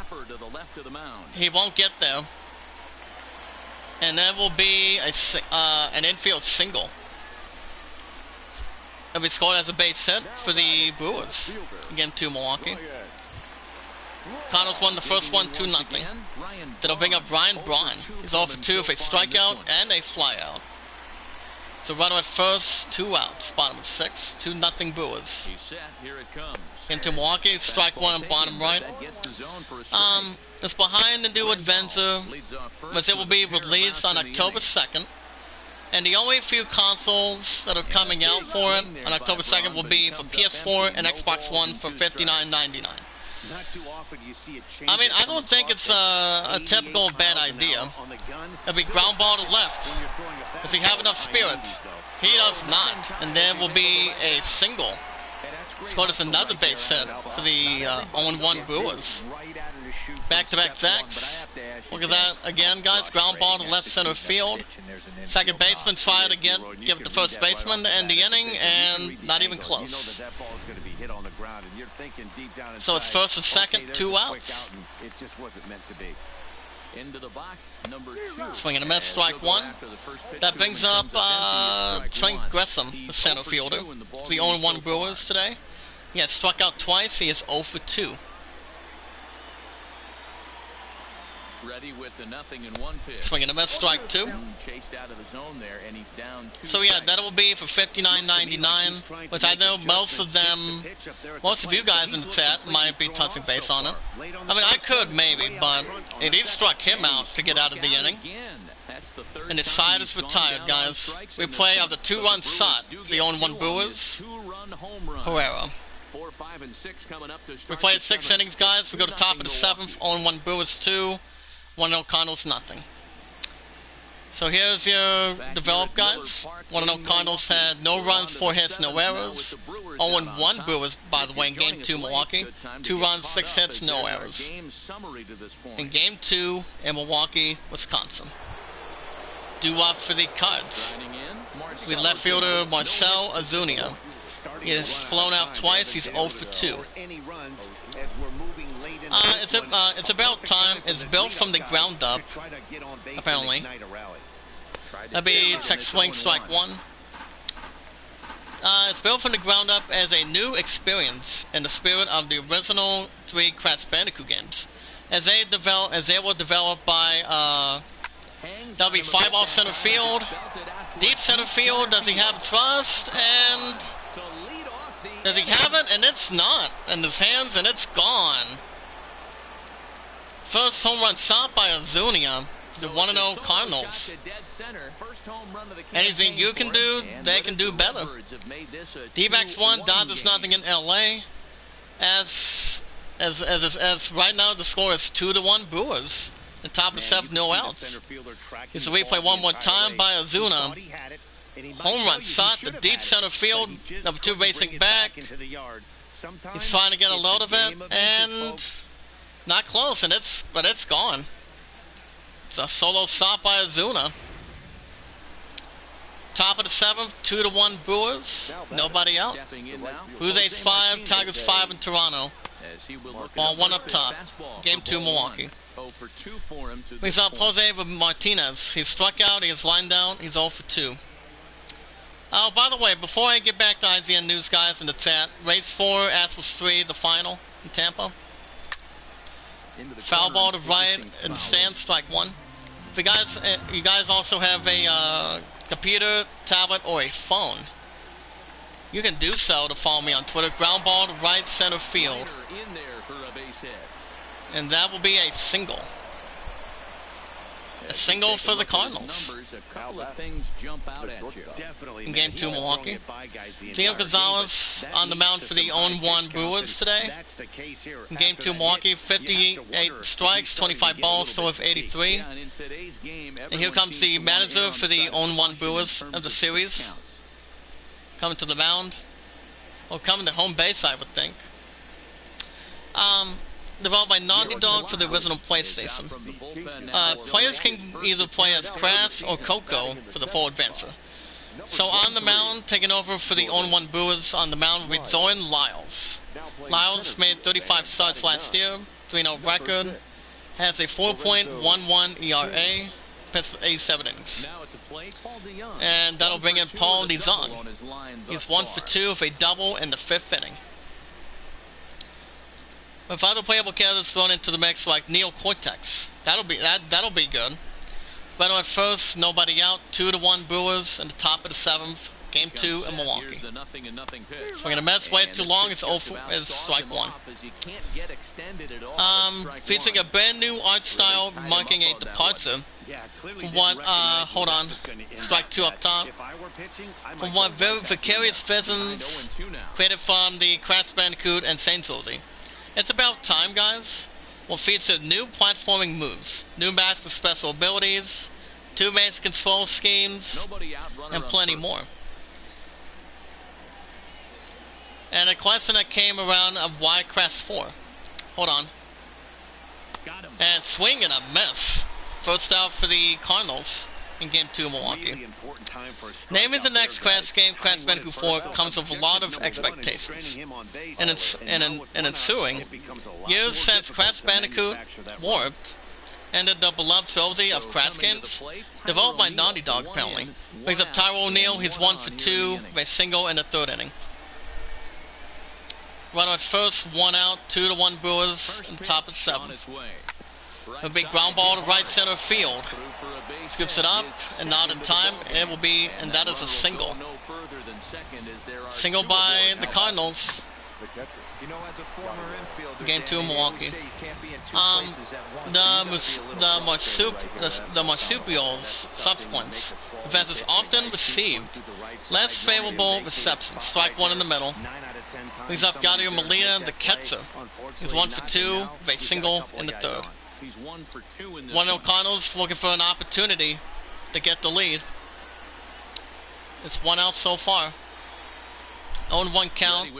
He won't get there. And that will be an infield single. It'll be scored as a base hit for the Brewers. Again to Milwaukee. Cardinals won the first one 2-0. That'll bring up Ryan Braun. He's 0 for 2 with a strikeout and a flyout. So runner at first, 2 outs. Bottom of 6, 2-0 Brewers. Into Milwaukee, strike 1 on bottom right. It's behind the new adventure, but it will be released on October 2nd. And the only few consoles that are coming out for it on October 2nd will be for PS4 and Xbox One for $59.99. Not too often you see a change. I mean, I don't think it's a typical bad idea. It'll be ground ball to left. Does he have enough spirit? He does not. And there will be a single. Scored us another base hit for the 0-1 Brewers. Back-to-back sacks. Look at that again, guys. Ground ball to left center field. Second baseman tried to give it to first baseman to end the inning, and not even close. So it's first and second, 2 outs. It just wasn't meant to be. Into the box, number 2. Swing and a miss, strike one. That brings up Trent Gresham, the center fielder, for the 0-1 Brewers today. He has struck out twice. He is 0 for 2. Ready with the 0-1 pitch. Swing and a miss, strike 2. Chased out of the zone there, and he's down 2 So yeah, strikes. that will be for $59.99, which I know most of you guys in the chat might be touching base on it. I mean, I could maybe, but it each struck him out to get out of the inning. And his side is retired, guys. We play of the 2-run shot, the 0-1 Brewers, Herrera. 4, 5, and 6 coming up to We start play the 6 seventh. innings, guys. We go to top of the 2-0 7th, 0-1 Brewers 2, 1-0 Cardinals nothing. So here's your develop, guys. 1-0 Cardinals had no runs, 4 hits, no errors. 0-1 Brewers, by the way, in Game 2 Milwaukee. 2 runs, 6 hits, no errors. In Game 2 in Milwaukee, Wisconsin. Due up for the Cards. We left fielder Marcel Azunia. He has flown out twice. He's 0 for 2. It's about time. It's built from the ground up, apparently. That'd be sex swing, strike 1. It's built from the ground up as a new experience in the spirit of the original 3 Crash Bandicoot games. As they were developed by, that'll be 5-off center field. Deep center field, does he have trust? And does he have it? And it's not in his hands, and it's gone. First home run shot by Azunia, the 1-0 Cardinals. Anything you can do, they can do better. D-backs 1, Dodgers nothing in LA. As right now the score is 2-1 Brewers. The top of the 7th, no outs. Here's a replay one more time by Ozuna. Home run shot to deep center field. Number 2 racing back. He's trying to get a load of it, and not close. But it's gone. It's a solo shot by Ozuna. Top of the 7th, 2-1 Brewers. Nobody out. Blue Jays 5, Tigers 5 in Toronto. Ball 1 up top. Game 2 Milwaukee. Brings up Jose Martinez. He's struck out, he is lined out, he's 0 for 2. Oh, by the way, before I get back to IZN News, guys, in the chat, race 4, Astros 3, the final in Tampa. Foul ball to right and stand, strike 1. If you guys also have a computer, tablet, or a phone, you can do so to follow me on Twitter. Ground ball to right center field. And that will be a single. A single for the Cardinals. In Game 2 Milwaukee. Gio Gonzalez on the mound for the 0-1 Brewers today. In Game 2 Milwaukee, 58 strikes, 25 balls, so with 83. And here comes the manager for the 0-1 Brewers of the series. Coming to the mound. Or coming to home base, I would think. Developed by Naughty Dog for the original PlayStation. Players can either play as Crash or Coco for the full adventure. So on the mound, taking over for the 0-1 Brewers on the mound will be Zoran Lyles. Lyles made 35 starts last year, 3-0 record, has a 4.11 ERA, pitched for 87 innings. And that'll bring in Paul DeJong. He's 1 for 2 with a double in the 5th inning. If other playable characters thrown into the mix like Neil Cortex, that'll be good. But at first, nobody out. 2-1 Brewers in the top of the 7th. Game 2 in Milwaukee. Swinging a Mets way too long. It's strike 1. Featuring a brand new art style, marking a departure from what. Hold on. Strike 2 up top. From what very vicarious visions created from the Crash Bandicoot and Saints Rosie. It's about time, guys. Will feature new platforming moves, new master special abilities, 2 basic control schemes, and plenty more. And a question that came around of why Crest 4. Hold on. And swing and a miss. First out for the Cardinals in Game 2 Milwaukee. Naming the next Crash game, Crash Bandicoot 4, comes with a lot of expectations. And ensuing years since Crash Bandicoot Warped ended the beloved trilogy of Crash games, developed by Naughty Dog apparently. Brings up Tyrell O'Neal, he's 1 for 2, with a single in the 3rd inning. Runner at first, 1 out, 2-1 Brewers, and top at 7. A big ground ball to right center field. Scoops it up, and not in time. It will be, and that is a single. Single by the Cardinals. Game 2 Milwaukee. The marsupials subsequence events is often received less favorable reception. Strike 1 in the middle. Brings up Gaudio Molina, the catcher. He's 1 for 2 with a single in the 3rd. 1-0 Cardinals looking for an opportunity to get the lead. It's 1 out so far. 0-1 count.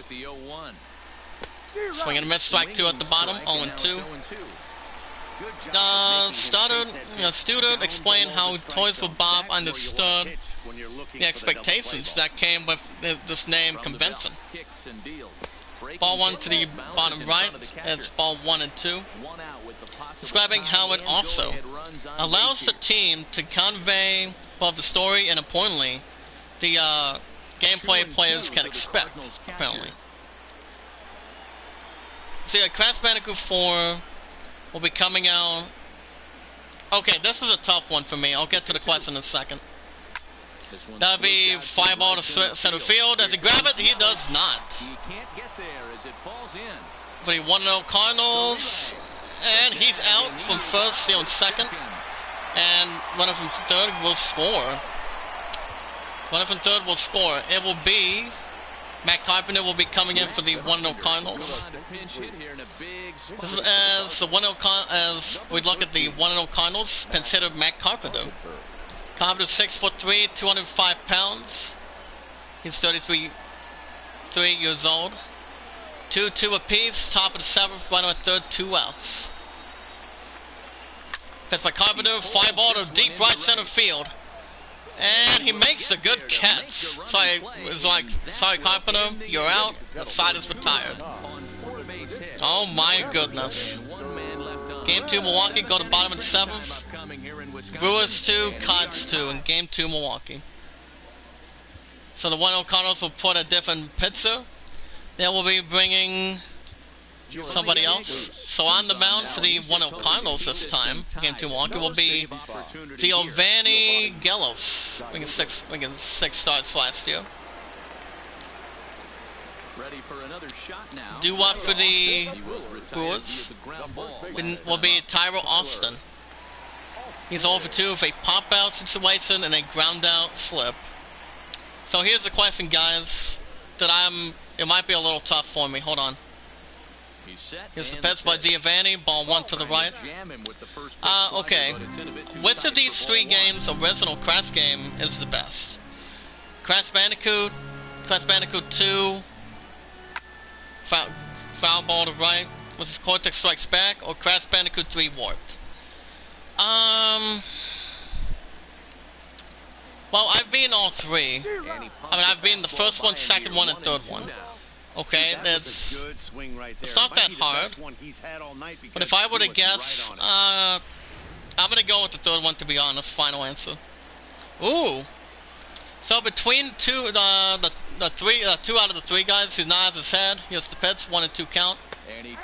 Swing and a miss, strike 2 at the bottom, 0-2. Student explained how Toys for Bob understood the expectations that came with this name convention. Ball 1 to the bottom right, it's ball 1 and 2. Describing how it also allows the team to convey both the story and, importantly, the gameplay players can expect, apparently. See, Crash Bandicoot 4 will be coming out. Okay, this is a tough one for me. I'll get to the question in a second. That'll be fly ball to center field. Does he grab it? He does not. But he 1-0 Cardinals. And he's out from first, stealing second. And runner from third will score. Runner from third will score. It will be Matt Carpenter will be coming in for the 1-0 Cardinals. As we look at the 1-0 Cardinals, consider Matt Carpenter. Carpenter's 6'3", 205 pounds. He's 33 years old. 2-2 apiece, top of the 7th, runner at third, 2 outs. Pitch by Carpenter, fly ball to deep right center field. And he makes a good catch. Sorry, Carpenter, you're out. The side is retired. Oh my goodness. Game 2 Milwaukee, go to bottom of the 7th. Brewers 2, Cards 2 in Game 2 Milwaukee. So the 1-0 Cardinals will put a different pitcher. They will be bringing somebody else. So on the mound for the 1-0 Cardinals this time, Game 2 Milwaukee, will be Giovanni Gelos. We get 6 starts last year. Do what for the Brewers will be Tyrell Austin. He's 0 for 2 with a pop-out situation and a ground-out slip. So here's the question, guys, that it might be a little tough for me. Hold on. Here's the pitch by Giovanni, ball 1 to the right. Okay. Which of these 3 games, original Crash game, is the best? Crash Bandicoot 2, foul ball to right, which is Cortex Strikes Back, or Crash Bandicoot 3 Warped? Well, I've been all 3. I've been the first one, second one, and third one. Okay, it's not that hard. But if I were to guess, I'm gonna go with the third one, to be honest. Final answer. Ooh. So between two out of the 3 guys who nods his head, here's the pitch, 1 and 2 count,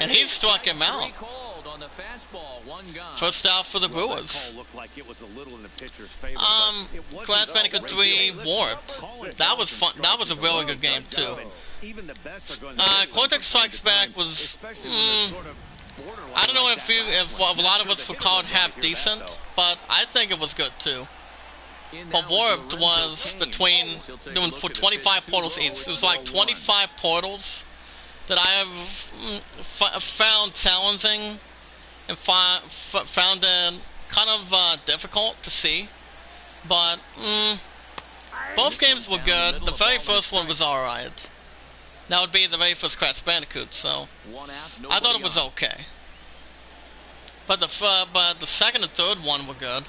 and he struck him out. First out for the Brewers. Crash Bandicoot 3 Warped. That was fun. That was a really good game too. Cortex Strikes Back was. I don't know if a lot of us would call it half decent, but I think it was good too. But Warped was doing for 25 portals each. It was like 25 portals that I have found challenging and found it kind of difficult to see. But both games were good. The very first one was alright. That would be the very first Crash Bandicoot, so I thought it was okay. But the second and third one were good.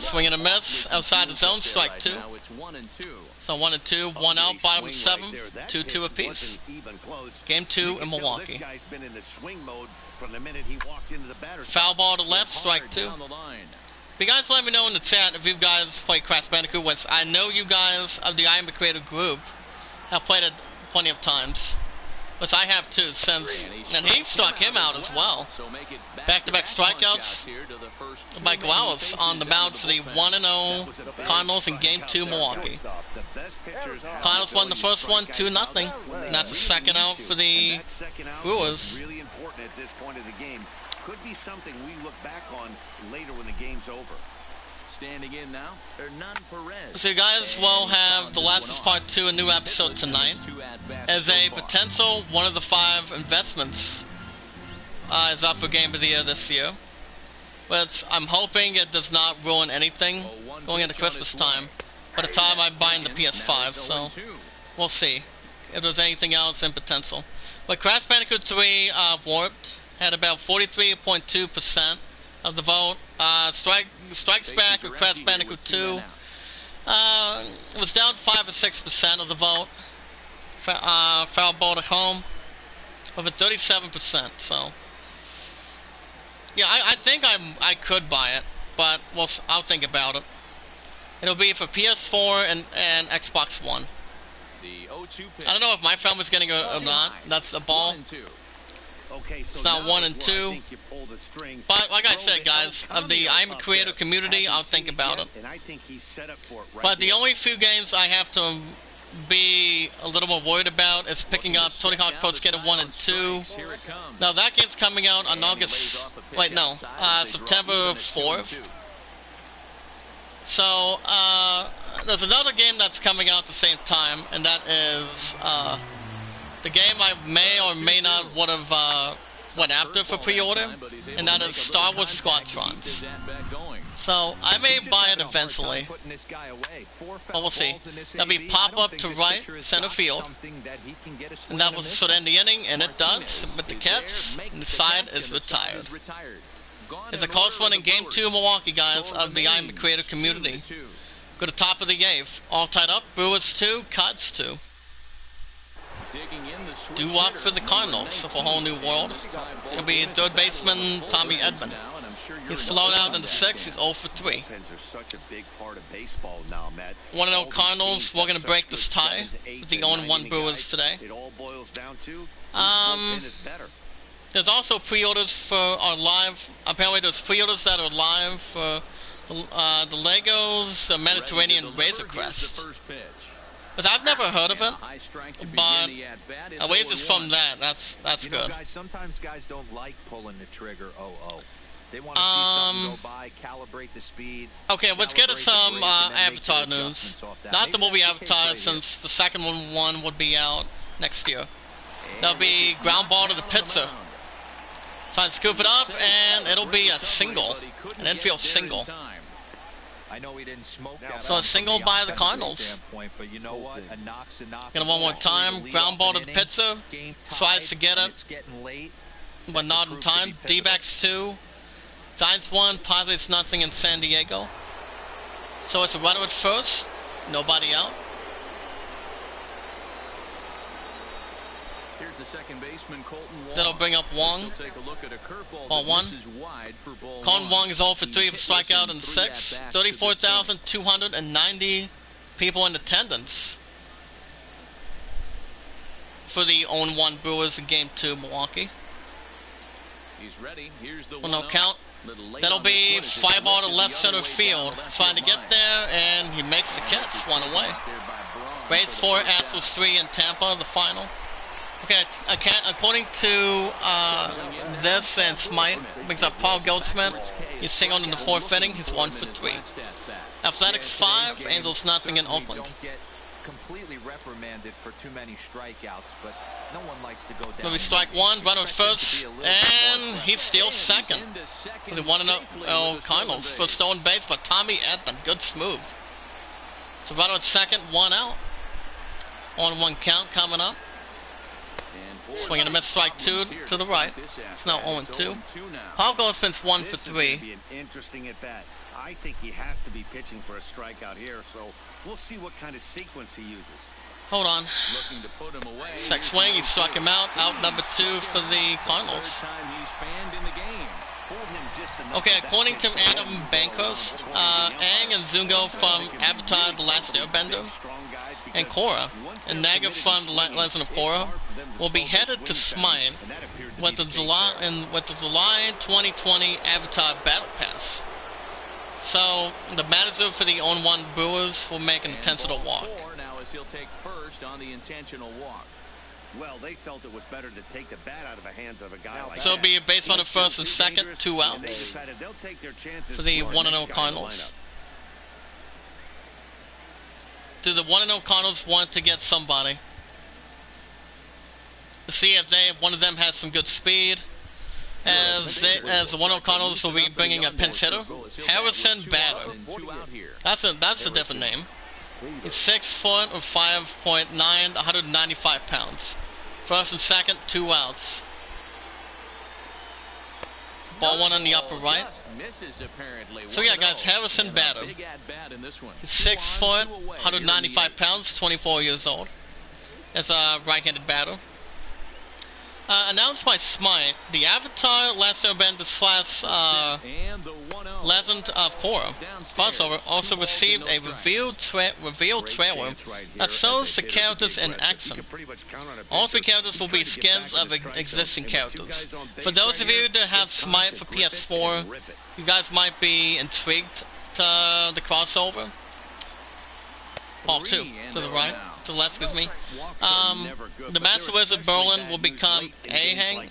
Swing and a miss, outside the zone, strike 2. So 1 and 2, 1 out, bottom 7, 2-2 apiece. Game 2 in Milwaukee. Foul ball to left, strike 2. You guys let me know in the chat if you guys play Crash Bandicoot, which I know you guys of the Iamacreator group have played it plenty of times. Which I have too, since, and he struck him out as well. Back-to-back strikeouts by Gaules on the mound for the 1-0 Cardinals in Game 2 Milwaukee. Cardinals won the first one 2-0, and that's the second out for the Brewers. Really important at this point of the game. Could be something we look back on later when the game's over. Standing in now, Hernan Perez. So you guys will have The Last of Us Part 2, a new episode tonight, as a potential one of the 5 investments is up for Game of the Year this year. But I'm hoping it does not ruin anything going into Christmas time by the time I'm buying the PS5, so we'll see if there's anything else in potential. But Crash Bandicoot 3 Warped had about 43.2% of the vote. Strikes Back with Crash Bandicoot 2 it was down 5 or 6% of the vote. Foul ball at home with a 37%. So yeah, I think I could buy it, but I'll think about it. It'll be for PS4 and Xbox One. I don't know if my family's getting it or not. That's a ball. Okay, so it's not 1 and 2, but like I said, guys, of the Iamacreator community, I'll think about it. But the only few games I have to be a little more worried about is picking up Tony Hawk Pro Skater 1 and 2. Now that game's coming out on September 4th. So there's another game that's coming out at the same time, and that is the game I may or may not would have went after for pre-order, and that is Star Wars Squadrons. So I may buy it eventually, but we'll see. That'll be pop-up to right, center field, and that will sort of end the inning, and it does. Submit the catch, and the side is retired. It's a close one in Game 2 Milwaukee, guys, of the Iamacreator community. Go to top of the 8th, all tied up, Brewers 2, Cards 2. Due up for the Cardinals of a whole new world. It'll be third baseman Tommy Edman. He's flown out in the 6th, he's 0 for 3. 1-0 Cardinals, we're going to break this tie with the 0-1 Brewers today. There's also pre-orders for our live, apparently there's pre-orders that are live for the Legos Mediterranean Razor Crest. But I've never heard of it, but at least it's from that. That's good. Sometimes guys don't like pulling the trigger. They want to see something go by, calibrate the speed. Okay, let's get to some Avatar news. Not the movie Avatar, since the second one would be out next year. That'll be ground ball to the pizza. So I scoop it up, and it'll be a single, an infield single. I know he didn't smoke so a single by the Cardinals. But you know what? Get it one more time. Ground ball to the pizza. Tries to get it, but not in time. D-backs 2. Giants 1. Padres nothing in San Diego. So it's a runner at first. Nobody out. Here's the second baseman, Colton Wong. That'll bring up Wong. Ball 1. Colton Wong is 0 for 3 with a strikeout in the 6th. 34,290 people in attendance for the 0-1 Brewers in Game 2 Milwaukee. He's ready. Here's the 1-0 count. That'll be fly ball to left center field. Trying to get there, and he makes the catch. 1 away. Rays 4, Astros 3 in Tampa, the final. Okay, according to this and Smite, brings up Paul Goldschmidt. He's singled in the 4th inning. He's 1 for 3. Athletics 5, Angels nothing in Oakland. reprimanded for too many strikeouts, but no one likes to go down. Maybe strike one, runner at first, and he steals second. The 1-0 Cardinals for stolen base by Tommy Edman. Good smooth. So runner at second, 1 out. 1-1 count coming up. Swing and a miss, strike 2 to the right. It's now 0-2. Paul Goldspin's 1 for 3. Be an interesting at bat. I think he has to be pitching for a strikeout here, so we'll see what kind of sequence he uses. Hold on. Second swing, he struck him out. Out number 2 for the Cardinals. Okay, according to Adam Bankhurst, Aang and Zungo from Avatar: The Last Airbender, and Korra, and Naga from The Legend of Korra, will be headed to Smite with the July 2020 Avatar Battle Pass. So the manager for the 0-1 Brewers will make an intentional walk. Now as he'll take first on the intentional walk. Well, they felt it was better to take the bat out of the hands of a guy like So it'll that. be a base runner first and second, 2 outs for the 1-0 Cardinals. Do the 1-0 Cardinals want to get somebody? To see if one of them has some good speed. As the 1-0 Cardinals will be bringing a pinch hitter, Harrison Bader. That's a different name. He's 6 foot or 5'9", 195 pounds. First and second, 2 outs. Ball 1 on the upper right. So yeah, guys, Harrison Bader. He's 6 foot, 195 pounds, 24 years old. As a right-handed batter. Announced by Smite, the Avatar Last Airbender / Legend of Korra crossover also received a revealed trailer that shows the characters in action. All 3 characters will be skins of existing characters. For those of you that have Smite for PS4, you guys might be intrigued to the crossover. Ball 2 to the right. To the left, excuse me. The Master Wizard Berlin will become Aang.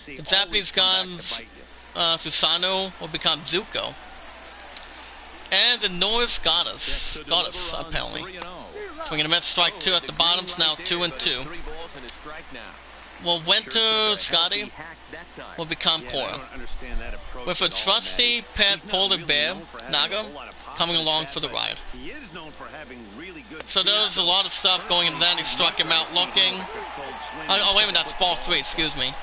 The Japanese gods Susanoo will become Zuko. And the Norse goddess apparently. Swinging a miss, strike 2 at the bottom. It's now 2-2. Well, Winter Scotty will become Korra. With a trusty pet polar bear, Naga, coming along for the ride. So there's a lot of stuff going into that. He struck him out looking. Oh, wait a minute, that's ball 3, excuse me.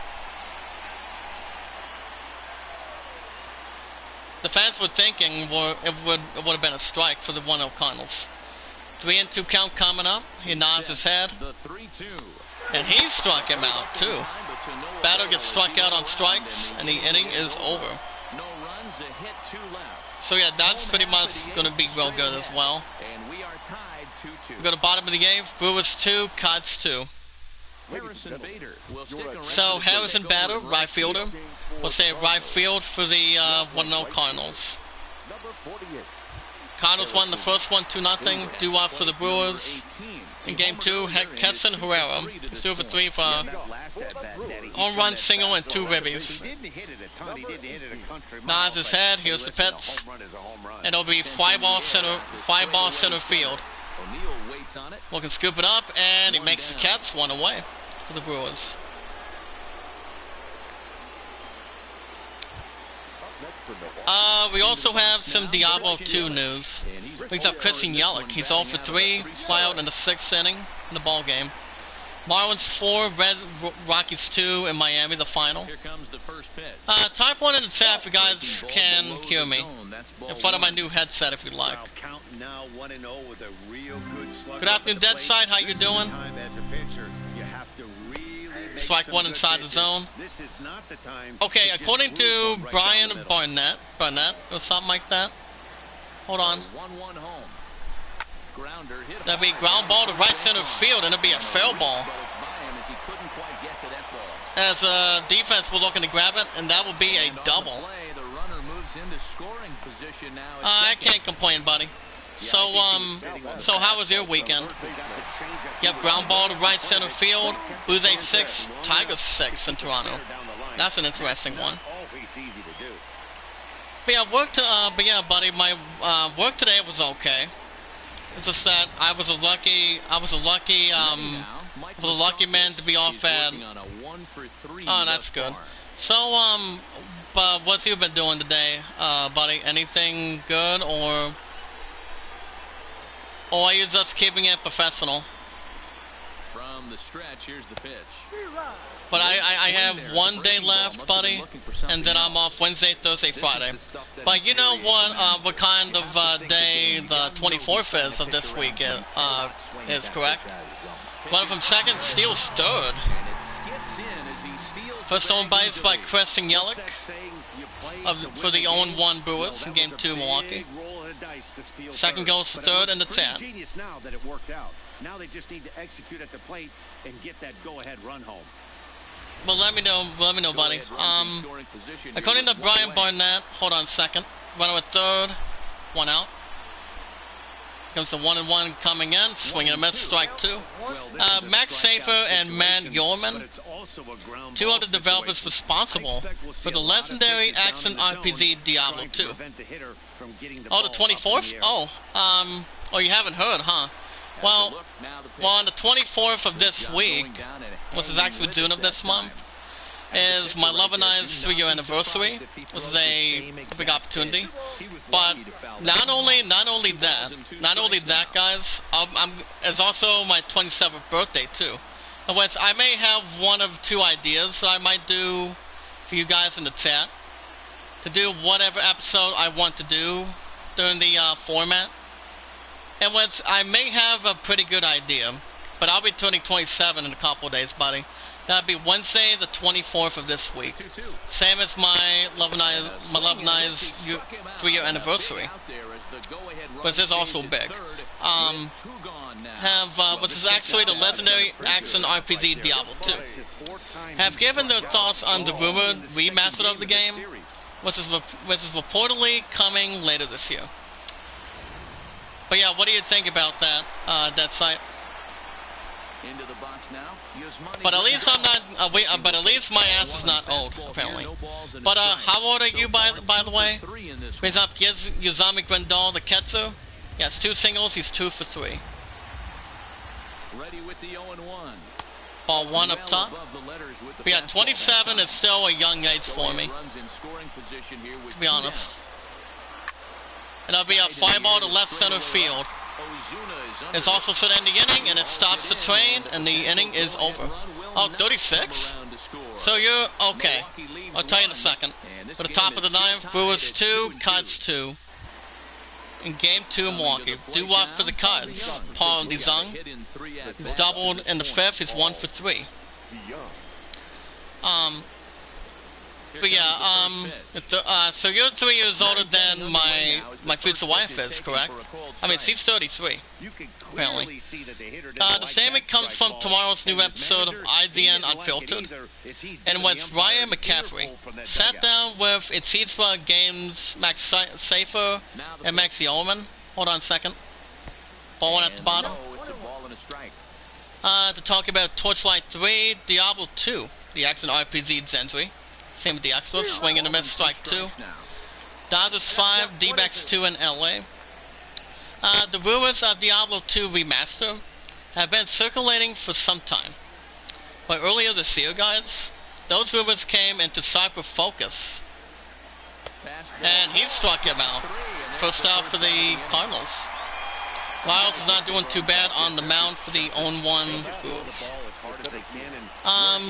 The fans were thinking it would have been a strike for the 1-0 Cardinals. 3-2 count coming up. He nods his head. And he struck him out too. Batter gets struck out on strikes, and the inning is over. So yeah, that's pretty much going to be real good as well. We go to bottom of the game. Brewers 2, Cards 2. So Harrison Bader, right fielder. We'll say right field for the 1-0 Cardinals. Cardinals won the first one 2-0. Due up for the Brewers. In game 2, Keston Herrera, 2 for 3 for home run, single, and 2 ribbies. Nods his head. Here's the pitch, and it'll be fly ball center field. Will can scoop it up, and he makes the catch, 1 away for the Brewers. We also have some Diablo 2 news. Brings up Christian Yelich. He's 0 for 3, fly out in the 6th inning in the ball game. Marlins 4, Red Rockies 2 in Miami, the final. Type 1 in the chat if you guys can hear me. In front of my new headset if you'd like. Good afternoon, Dead Side. How you doing? Strike 1 inside the zone. Okay, according to Brian Barnett, or something like that. Hold on. That'd be ground ball to right center field, and it'd be a foul ball. As defense, we're looking to grab it, and that will be a double. I can't complain, buddy. So how was your weekend? Yep, ground ball to right center field. Blues 6, Tigers 6 in Toronto. That's an interesting one. But yeah, buddy, my work today was okay. It's just that I was a lucky man to be off at. Oh, that's good. So, but what's you been doing today, buddy? Anything good, or are you just keeping it professional? From the stretch, here's the pitch. But I have 1 day left, buddy, and then I'm off Wednesday, Thursday, Friday. But you know what kind of day the 24th is of this week is correct? One from second, steals third. First home base by Christian Yelich for the 0-1 Brewers in Game 2 Milwaukee. Second goes to third in the 10th. Now they just need to execute at the plate and get that go-ahead run home. Well, let me know, buddy. According to Brian Barnett, hold on a second. Runner at third, 1 out. Comes the 1-1 coming in, swinging a miss, strike 2. Max Safer and Man Yorman, 2 other developers responsible for the legendary action RPG Diablo 2. Oh, the 24th? Oh, you haven't heard, huh? Well, on the 24th of this week, which is actually June of this month, is my Love and I's 3-year anniversary. This is a big opportunity. But not only that, guys, it's also my 27th birthday too. In which I may have 1 of 2 ideas that I might do for you guys in the chat to do whatever episode I want to do during the format. In which I may have a pretty good idea, but I'll be turning 27 in a couple of days, buddy. That'll be Wednesday, the 24th of this week. Same as my Love and I's 3-year anniversary, which is also big. Which is actually the legendary action RPG Diablo 2. Have given their thoughts on the rumored remaster of the game, which is reportedly coming later this year. But yeah, what do you think about that site? Into the box now. But at least I'm not. But at least my ass is not old, apparently. But how old are you, by the way? Brings up Yuzami Grandal, the Ketsu. Yes, 2 singles. He's 2 for 3. Ready with the 0-1. Ball 1 up top. But yeah, 27 is still a young age for me, to be honest. And that'll be a fly ball to left center field. It's also set in the inning, and it stops the train, and the inning is over. Oh, 36? So you're okay. I'll tell you in a second. For the top of the 9th, Brewers 2, Cards 2. In Game 2, Milwaukee. Doo-wop for the Cards. Paul DeZong. He's doubled in the 5th. He's 1 for 3. But yeah, so you're 3 years older than my future wife is, correct? I mean, she's 33, apparently. The statement comes from tomorrow's new episode of IGN Unfiltered, in which Ryan McCaffrey sat down with Itzitwa Games' Max Safer and Max Yeoman. Hold on a second. Ball 1 at the bottom. To talk about Torchlight 3, Diablo 2, the action RPG Zentry. Same with the Expos, swing and a miss, strike 2. Dodgers 5, D-backs 2 in LA. The rumors of Diablo 2 Remaster have been circulating for some time. But earlier this year, guys, those rumors came into cyber focus. And he struck him out. First out for the Cardinals. Lyles is not doing too bad on the mound for the 0-1 Brewers.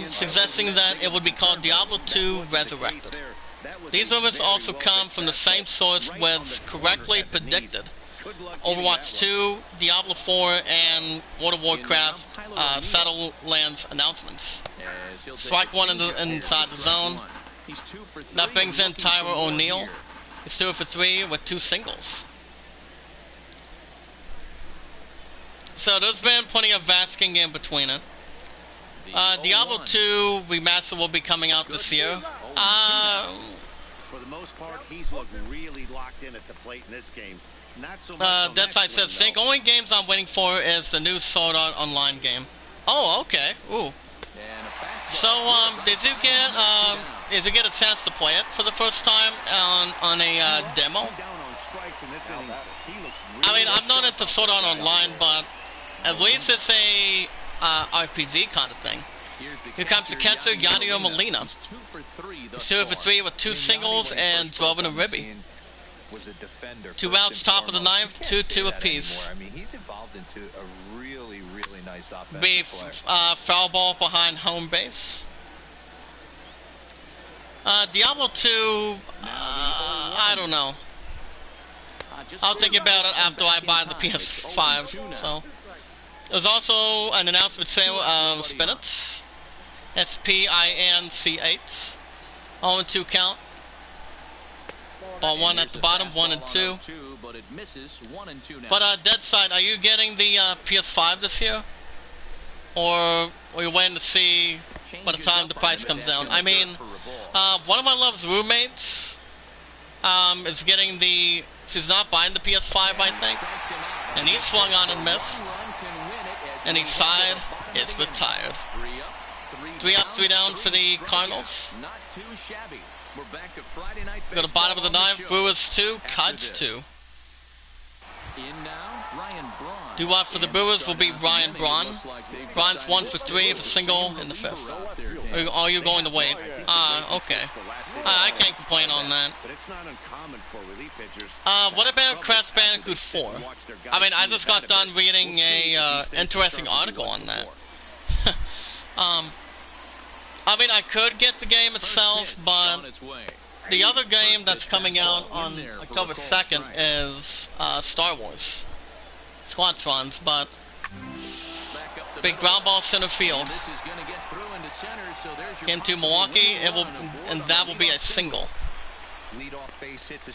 Suggesting that it would be called Diablo 2 Resurrected. These rumors also come from the same source which correctly predicted Overwatch 2, Diablo 4, and World of Warcraft Shadowlands announcements. Strike 1 inside the zone. That brings in Tyler O'Neill. He's 2 for 3 with 2 singles. So there's been plenty of vasking in between it. Diablo 2 Remaster will be coming out this year. For the most part, he's looked really locked in at the plate in this game. Not so much Death Side says, think only games I'm waiting for is the new Sword Art Online game. Oh, okay. Ooh. So, did you get a chance to play it for the first time on a demo? in this inning. He looks I really mean, I'm not into Sword Art Online, but at least it's a RPG kind of thing. Here comes the catcher, Yadier Molina. He's 2 for 3 with 2 singles and 12 in a ribby. 2 outs, top of the 9th, 2-2 apiece. I mean, he's evolved into a really, really nice offensive Be player. foul ball behind home base. Diablo 2, I don't know. I'll think about it after I buy the PS5. So there's also an announcement sale of Spinets, SPINC8, 0-2 count. Ball 1 at the bottom, 1 and 2. But dead side, are you getting the PS5 this year, or are you waiting to see by the time the price comes down? I mean, one of my love's roommates is getting the. She's not buying the PS5, I think, and he swung on and missed, and he sighed. It's retired. 3 up, 3 down for the Cardinals. Not too shabby. We're back to Friday night. Go to bottom of the 9th, Brewers 2, Cubs 2. In now, Ryan Braun. Due up for the Brewers will be Ryan Braun. Braun's 1 for 3 with a single in the 5th. Or are you going to wait? Okay. I can't complain on that. But it's not uncommon for relief pitchers. What about Crash Bandicoot 4? I mean, I just got done reading a interesting article on that. I mean, I could get the game itself, but the other game that's coming out on October 2nd is Star Wars Squadrons, but big ground ball center field. Into Milwaukee, and that will be a single.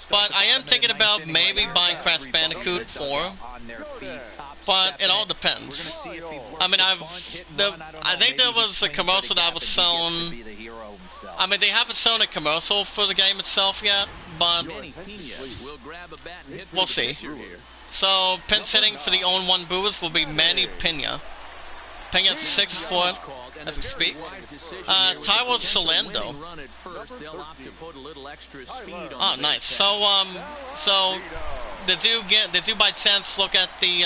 But I am thinking about maybe buying Crash Bandicoot 4, but it all depends. I mean, I think there was a commercial that was shown. I mean, they haven't shown a commercial for the game itself yet, but we'll see. So, pinch hitting for the 0-1 Brewers will be Manny Pena. Pena's 6 foot as we speak. Tyrell Solando. Oh, nice. So did you by chance look at the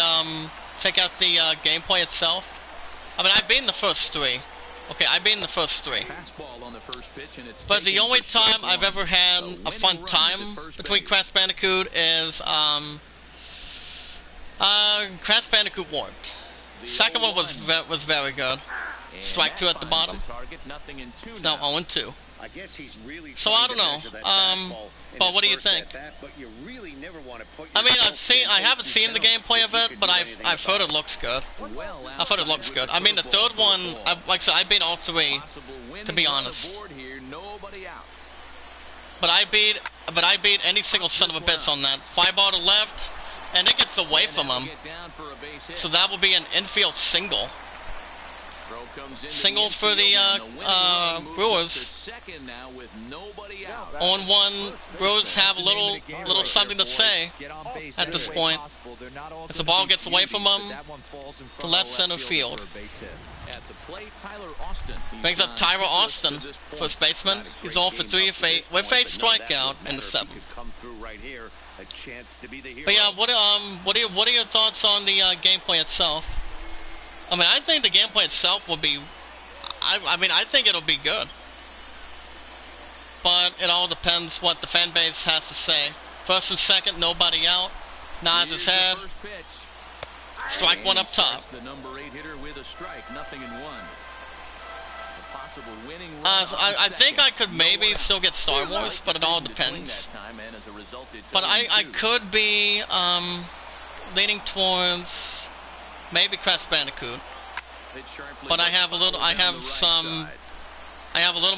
check out the gameplay itself? I mean, I've been the first 3. Okay, I've been the first 3. But the only time I've ever had a fun time between Crash Bandicoot is Crash Bandicoot Warped. Second one was very good. Strike 2 at the bottom. It's now 0-2. So I don't know. But what do you think? I mean, I haven't seen the gameplay of it, but I've heard it looks good. I've heard it looks good. I mean, the third one, like I said, I beat all 3, to be honest. But I beat any single son of a bitch on that. 5 ball to left, and it gets away from him. So that will be an infield single. Single for the Brewers. 0-1. Brewers have a little something to say at this point. As the ball gets away from them to left center field. Brings up Tyra Austin, first baseman. He's 0 for 3 with a strikeout in the 7th. But yeah, what are your thoughts on the gameplay itself? I mean, I think the gameplay itself will be. I mean, I think it'll be good. But it all depends what the fan base has to say. First and second, nobody out. Nods his head. Strike 1 up top. The number 8 hitter with a strike, nothing in 1. So I think I could maybe still get Star Wars, but it all depends. But I could be leaning towards maybe Crash Bandicoot. But I have a little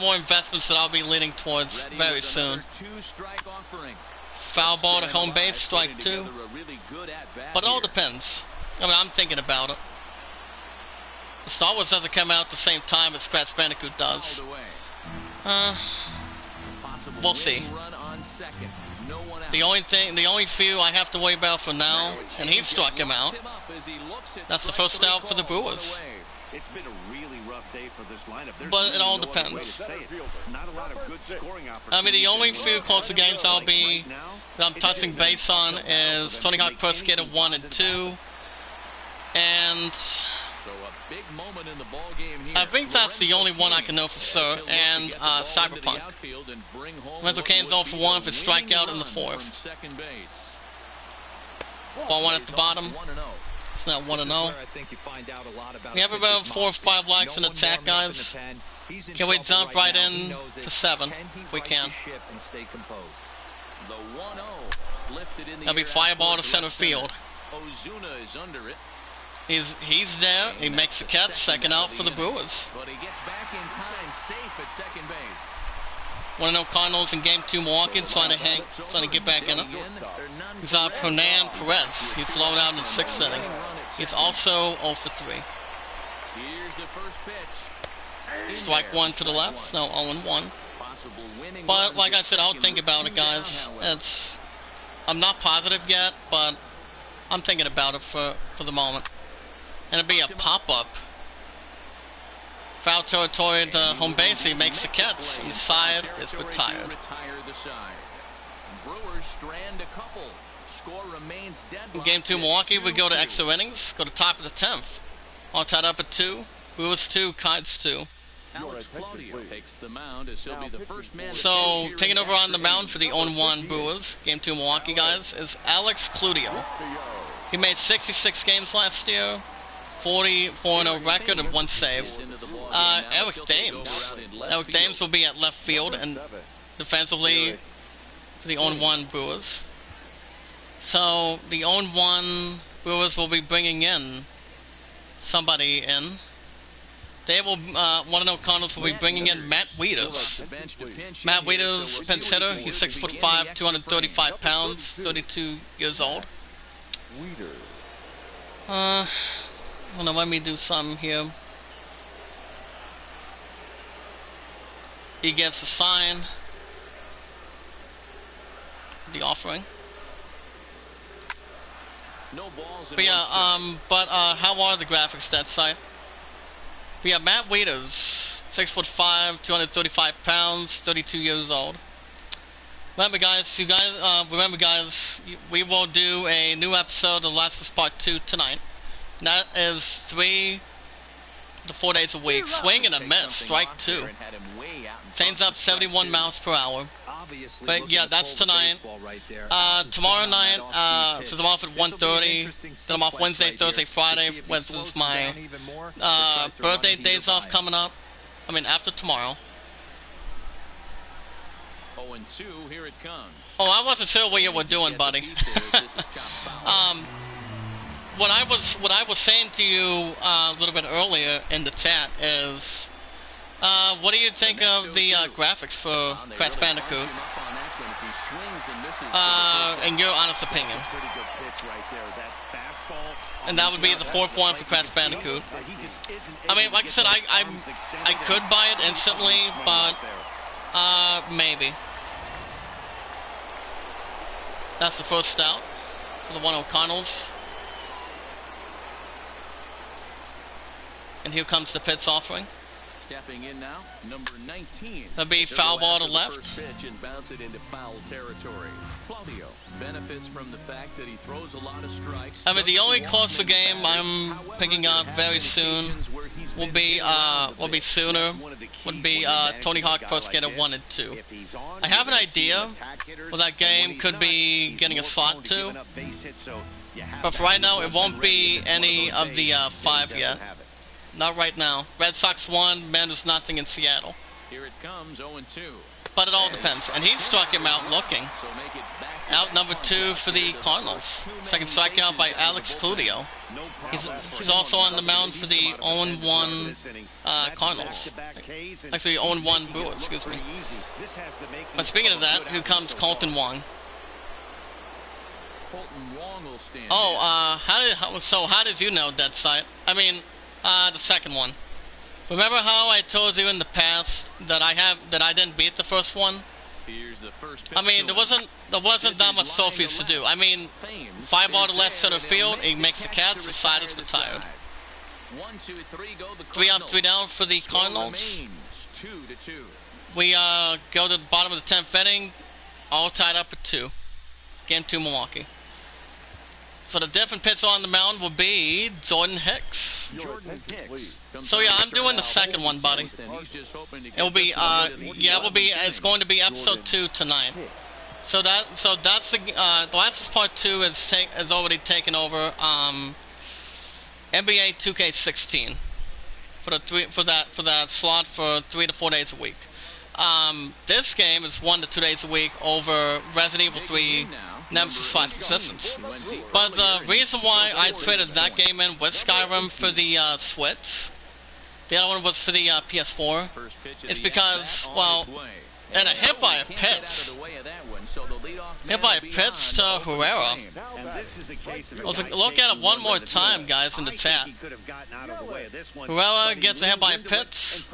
more investments that I'll be leaning towards very soon. Foul ball to home base, strike 2. But it all depends. I mean, I'm thinking about it. Star Wars doesn't come out at the same time as Crash Bandicoot does. We'll see. The only few I have to worry about for now, and he struck him out. That's the first out for the Brewers. It's been a really rough day for this lineup. There's but really it all no other way depends. to say it. Not a lot of good scoring opportunities. I mean, the only few closer games I'll be that I'm touching base on is Tony Hawk Pro Skater 1 and 2, and So a big moment in the ball game here. I think that's the only one I can know for sure, and Cyberpunk. Lorenzo Cain's 0 for 1 for strikeout in the 4th. Ball 1 at the bottom. It's not 1-0. We have about 4 or 5 likes in attack, guys. Can we jump right in to 7 if we can? That'll be Fireball to center field. Ozuna is under it. He's there. He makes the catch. Second out for the Brewers. But he gets back in time, safe at second base. 1-0 Cardinals in Game 2 Milwaukee, trying to get back in it. He's on Hernan Perez. He's blown out in the 6th inning. He's also 0 for 3. Here's the first pitch. Strike 1 to the left. So 0-1. But like I said, I'll think about it, guys. I'm not positive yet, but I'm thinking about it for the moment. And it'll be a pop-up. Foul territory to home base. He makes the catch. Inside is retired. Brewers strand a couple. Score remains In Game 2 Milwaukee, we go to extra innings. Go to top of the 10th. All tied up at 2. Brewers 2, Kites 2. Alex Claudio takes the mound as he'll be the first man. So, taking over on the mound for the 0-1 Brewers, Game 2 Milwaukee, guys, is Alex Claudio. He made 66 games last year, 44-0 record, and 1 save. Eric Dames. Eric Dames will be at left field, and defensively, for the 0-1 Brewers. So, the 0-1 Brewers will be bringing in somebody in. They will, 1-0 Cardinals will be bringing in Matt Wieters. Matt Wieters, pinch hitter. He's 6'5", 235 pounds, 32 years old. Hold on, let me do something here. He gets a sign. The offering. But yeah, how are the graphics that site? We have Matt Wieters, 6'5", 235 pounds, 32 years old. Remember guys, we will do a new episode of Last of Us Part 2 tonight. And that is 3 to 4 days a week. Swing and a miss, strike 2. Change up 71 miles per hour. But yeah, that's tonight. Tomorrow night, since I'm off at 1:30, then I'm off Wednesday, Thursday, Friday, which is my birthday days off coming up. I mean, after tomorrow. 0-2, here it comes. Oh, I wasn't sure what you were doing, buddy. What I was saying to you a little bit earlier in the chat is, what do you think of the graphics for Crash Bandicoot? In your honest opinion. And that would be the 4th one for Crash Bandicoot. I mean, like I said, I could buy it instantly, but maybe. That's the first out for the 1-0 Cardinals. And here comes the pitch offering. Stepping in now, number 19. That'll be foul ball to left. First pitch and bounce it into foul territory. Claudio benefits from the fact that he throws a lot of strikes. I mean, the only closer game I'm picking up very soon would be Tony Hawk Pro Skater 1 and 2. I have an idea where that game could be getting a slot to, but for right now, it won't be any of the 5 yet. Not right now. Red Sox won, Mariners nothing in Seattle. Here it comes, 0-2. But it all depends. And he struck him out looking. Out number 2 for the Cardinals. Second strikeout by Alex Claudio. He's also on the mound for the 0-1 Cardinals. Actually, 0-1 Brewers, excuse me. But speaking of that, here comes Colton Wong. Oh, how did you know that site? I mean, the second one. Remember how I told you in the past that I didn't beat the first one? I mean, there wasn't that much trophies to do. I mean, 5 ball to left center field, he makes the catch, the side is retired. 1-2-3 go the 3 up, 3 down for the Score Cardinals. remains 2-2. We go to the bottom of the 10th inning, all tied up at 2. Game 2 Milwaukee. So the different pitcher on the mound will be Jordan Hicks. Jordan Hicks. So yeah, I'm doing the second one, buddy. It will be it's going to be episode 2 tonight. So that's the last part 2 is already taken over NBA 2K16 for that slot for 3 to 4 days a week. This game is 1 to 2 days a week over Resident Evil 3 Nemesis Resistance. But the reason why I traded that game in with Skyrim for the Switch, the other one was for the PS4, is because, well, and a hit by a pitch. Hit by a pitch to Herrera. Look at it one more time, guys, in the chat. Herrera gets a hit by a pitch,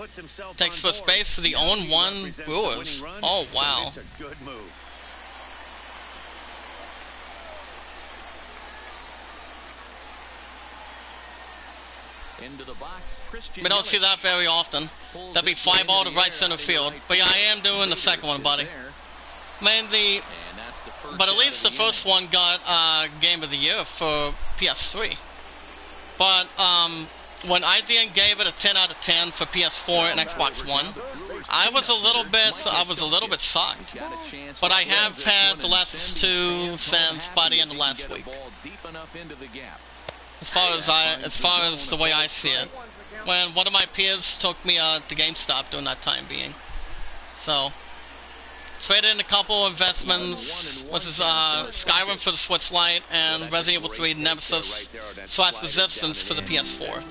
takes first base for the 0-1 Brewers. Oh, wow. Into the box, We don't see that very often. That'd be fly ball to right center field. But yeah, I am doing the second one, buddy. But at least the first one got Game of the Year for PS3. But when IGN gave it a 10 out of 10 for PS4 and Xbox One, I was a little bit shocked. But I have had the last 2 since by the end of last week. As far as the way I see it, when one of my peers took me to GameStop during that time being, so traded in a couple investments, which is Skyrim for the Switch Lite and Resident Evil 3 Nemesis / Resistance for the PS4.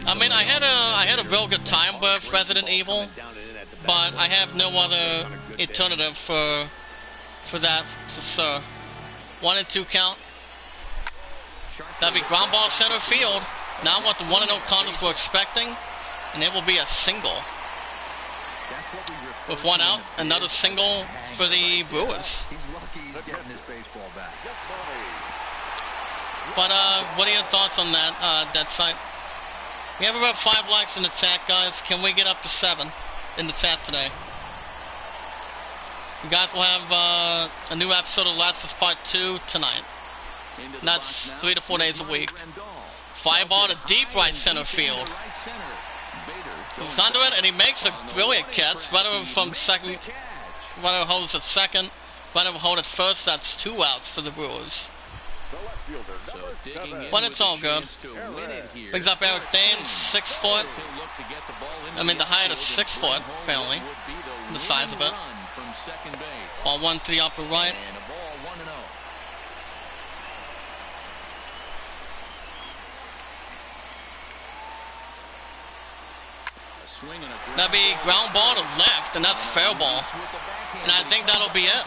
I mean, I had a real good time with Resident Evil, but I have no other alternative for that for sure. 1 and 2 count. That'll be ground ball center field. Not what the 1-0 Cardinals were expecting, and it will be a single. With 1 out, another single for the Brewers. He's lucky he's getting his baseball back. But what are your thoughts on that dead site? We have about 5 likes in the chat, guys. Can we get up to 7 in the chat today? You guys will have a new episode of Last of Us Part 2 tonight. And that's 3 to 4 days a week. Fly ball to deep right center field. He's under it, and he makes a brilliant catch. Runner from second. Runner holds at second. Runner will hold at first. That's 2 outs for the Brewers. But it's all good. Brings up Eric Dane, 6 foot. I mean, the height is 6 foot, apparently. The size of it. Ball 1 to the upper right. That'll be ground ball to left, and that's fair ball. And I think that'll be it.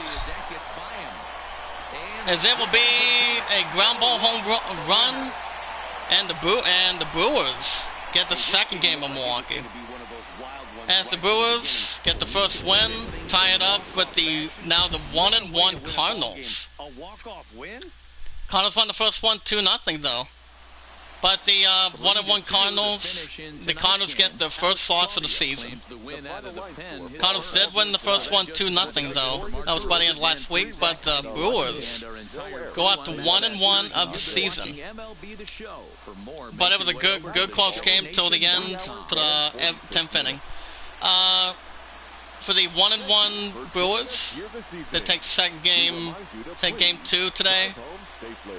As it will be a ground ball home run, and the Brewers get the second game of Milwaukee. As the Brewers get the first win, tie it up with the 1-1 Cardinals. Cardinals won the first one 2-0 though. But the 1-1 Cardinals, the Cardinals get the first loss of the season. Cardinals did win the first one 2-0 though. That was by the end of last week. But the Brewers go up to 1-1 of the season. But it was a good close game till the end, to the 10th inning. For the 1-1 Brewers, they take game 2 today,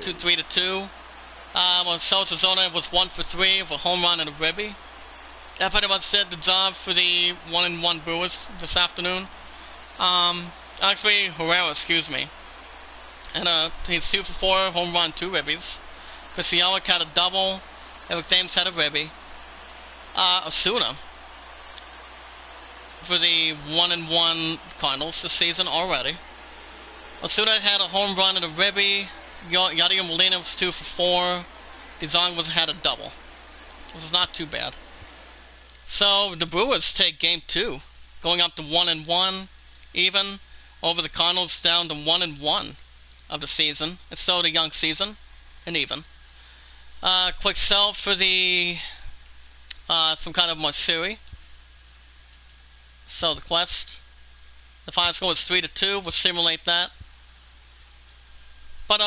3-2. Well, Arizona was 1 for 3 with a home run and a ribby. That pretty much did the job for the 1-1 Brewers this afternoon. Actually, Herrera, excuse me. And he's 2 for 4, home run, 2 ribbies. Chris Yellick had a double. Eric Dames had a ribby. Osuna for the 1-1 Cardinals this season already. Osuna had a home run and a ribby. Yadier Molina was 2 for 4. Dizong had a double. This is not too bad. So the Brewers take game 2, going up to 1-1, even over the Cardinals down to 1-1 of the season. It's still a young season, and even. Quick sell for the some kind of Matsuri. So the quest. The final score is 3-2. We'll simulate that. But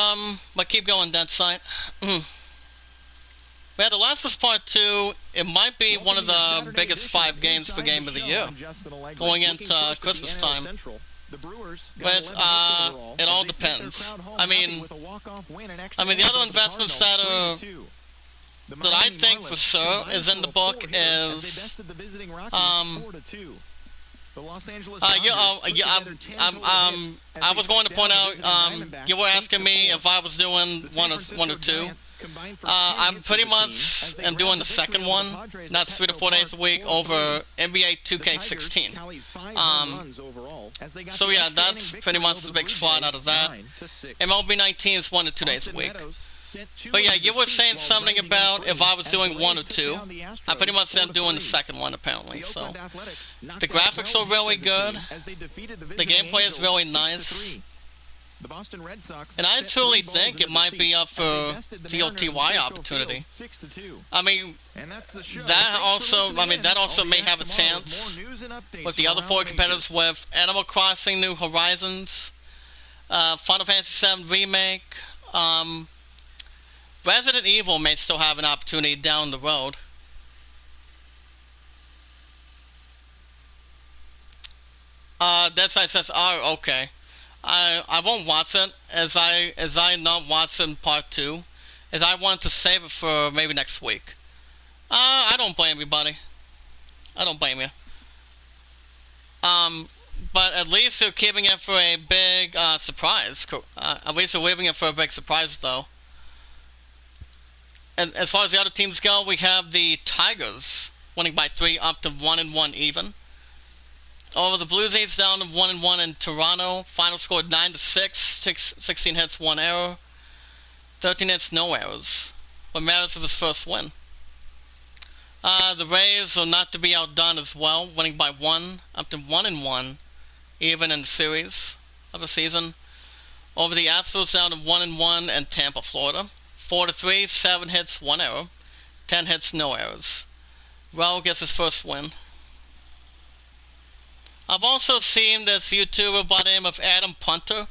keep going, Dead Site. Yeah, the last was part 2. It might be one of the biggest 5 games for Game of the Year, going into Christmas time. But it all depends. I mean, the other investments that I think for sure is in the book is I was going to point out, you were asking me if I was doing one or two. I'm pretty much am doing the second one. That's 3 to 4 days a week over NBA 2K16. So yeah, that's pretty much the big slide out of that. MLB 19 is 1 to 2 days a week. But yeah, you were saying something about if I was doing 1 or 2. I pretty much am doing the second one apparently. So the graphics are really good. The gameplay is really nice. And I truly think it might be up for TOTY opportunity. I mean, that also may have a chance with the other 4 competitors with Animal Crossing New Horizons, Final Fantasy VII Remake, Resident Evil may still have an opportunity down the road. Dead Side says, oh, okay. I won't watch it, as I not watching part 2, as I want to save it for maybe next week. I don't blame you, buddy. I don't blame you. But at least you're keeping it for a big surprise. At least you're leaving it for a big surprise, though. And as far as the other teams go, we have the Tigers winning by 3 up to 1-1 even. Over the Blue Jays down to 1-1 in Toronto. Final score 9-6. 16 hits, 1 error. 13 hits, no errors. Ramirez with his first win. The Rays are not to be outdone as well, winning by 1 up to 1-1 even in the series of the season. Over the Astros down to 1-1 in Tampa, Florida. 4-3, 7 hits, 1 error. 10 hits, no errors. Raul gets his first win. I've also seen this YouTuber by the name of Adam Punter.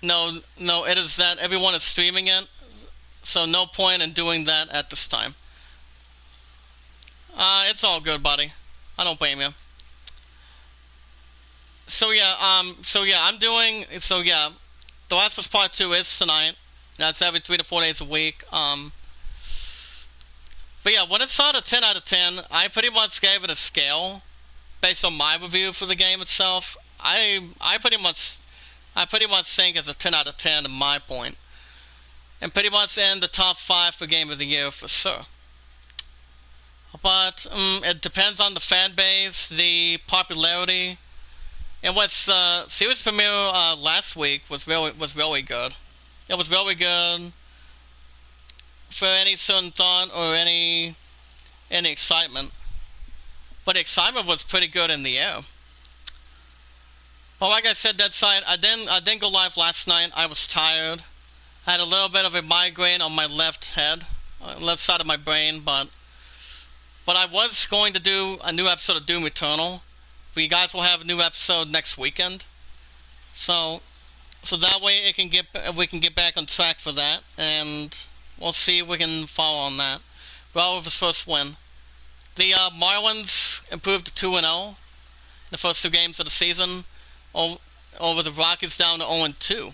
No, it is that everyone is streaming it, so no point in doing that at this time. It's all good, buddy. I don't blame you. So yeah, The Last of Us Part 2 is tonight. That's every 3 to 4 days a week. But yeah, when it's out of 10 out of 10, I pretty much gave it a scale based on my review for the game itself. I pretty much think it's a 10 out of 10 in my point, and pretty much in the top 5 for Game of the Year for sure. But it depends on the fan base, the popularity, and what's series premiere last week was really good. It was really good for any certain thought or any excitement. But the excitement was pretty good in the air. Well, like I said, that side, I didn't go live last night. I was tired. I had a little bit of a migraine on my left head, left side of my brain, but I was going to do a new episode of Doom Eternal. You guys will have a new episode next weekend. So that way we can get back on track for that, and we'll see if we can follow on that. Raul with his first win. The Marlins improved to 2-0 in the first 2 games of the season, over the Rockies down to 0-2.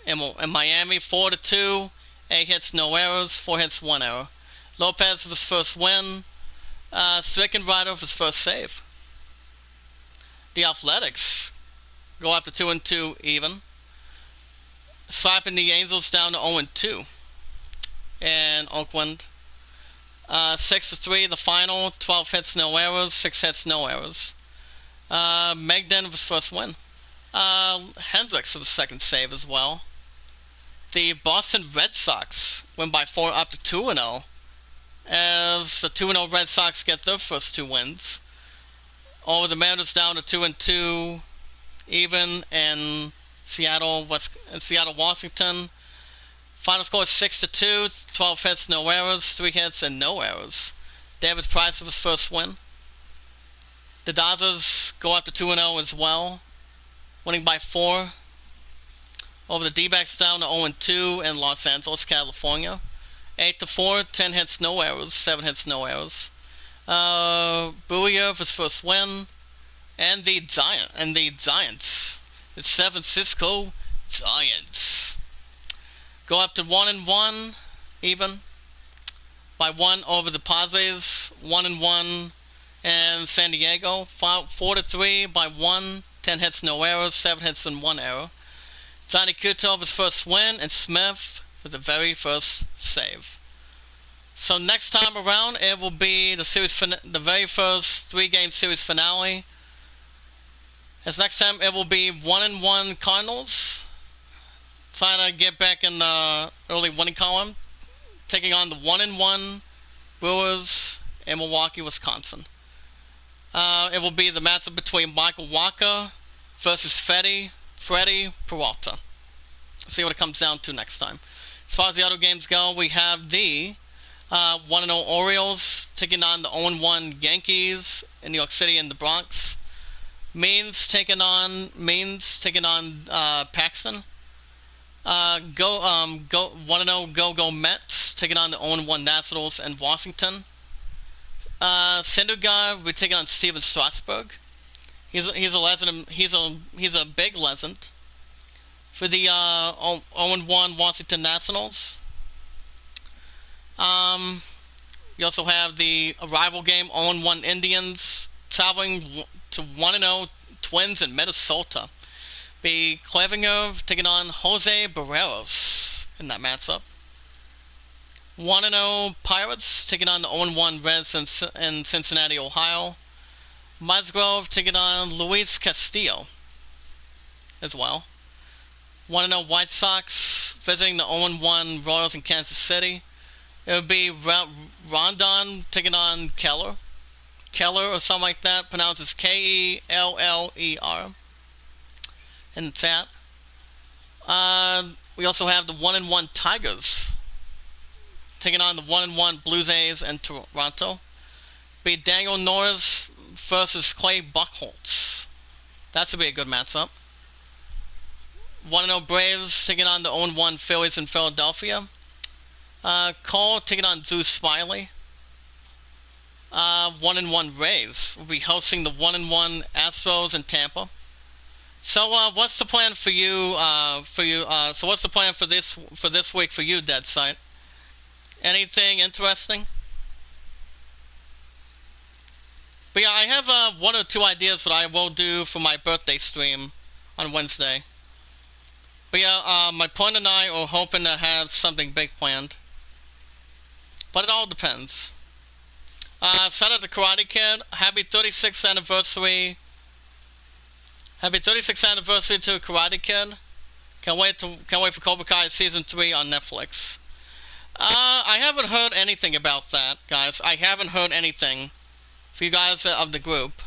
In Miami, 4-2, 8 hits, no errors, 4 hits, 1 error. Lopez with his first win. Streckenrider with his first save. The Athletics go up to 2-2 even, slapping the Angels down to 0-2 in Oakland. 6-3 the final, 12 hits, no errors, 6 hits, no errors. Megden with his first win. Hendricks with his second save as well. The Boston Red Sox win by 4 up to 2-0, as the 2-0 Red Sox get their first 2 wins. Over the Mariners down to 2-2 even in Seattle, Washington. Final score is 6-2. 12 hits, no errors. 3 hits and no errors. David Price with his first win. The Dodgers go up to 2-0 as well, winning by 4 over the D-backs down to 0-2 in Los Angeles, California. 8-4, 10 hits, no errors. 7 hits, no errors. Buia for his first win, and the Giants, the San Francisco Giants, go up to 1-1, even by 1 over the Padres. 1-1 and San Diego, 4-3 by 1. 10 hits, no errors. 7 hits and 1 error. Iamacreator with his first win, and Smith with the very first save. So next time around, it will be the very first 3-game series finale. As next time, it will be 1-1 Cardinals, trying to get back in the early winning column, taking on the 1-1 Brewers in Milwaukee, Wisconsin. It will be the matchup between Michael Wacha versus Freddie Peralta. See what it comes down to next time. As far as the other games go, we have the 1-0 Orioles taking on the 0-1 Yankees in New York City and the Bronx. Means taking on Paxton. 1-0 Go Mets taking on the 0-1 Nationals and Washington. Syndergaard will be taking on Steven Strasburg. He's a legend. He's a big legend for the 0-1 Washington Nationals. You also have the rival game, 0-1 Indians traveling to 1-0 Twins in Minnesota. Be Clevinger taking on Jose Barreros in that matchup. 1-0 Pirates taking on the 0-1 Reds in Cincinnati, Ohio. Musgrove taking on Luis Castillo as well. 1-0 White Sox visiting the 0-1 Royals in Kansas City. It would be Rondon taking on Keller or something like that. Pronounces Keller. And it's that. We also have the 1-1 Tigers taking on the 1-1 Blue Jays in Toronto. Be Daniel Norris versus Clay Buchholz. That should be a good matchup. 1-0 Braves taking on the 0-1 Phillies in Philadelphia. Cole taking on Zeus Smiley. 1-1 Rays will be hosting the 1-1 Astros in Tampa. So what's the plan for you? So what's the plan for this week for you, Dead Sight? Anything interesting? But yeah, I have 1 or 2 ideas what I will do for my birthday stream on Wednesday. But yeah, my partner and I are hoping to have something big planned. But it all depends. Shout out to Karate Kid. Happy 36th anniversary. Happy 36th anniversary to Karate Kid. Can't wait for Cobra Kai Season 3 on Netflix. I haven't heard anything about that, guys. I haven't heard anything for you guys of the group.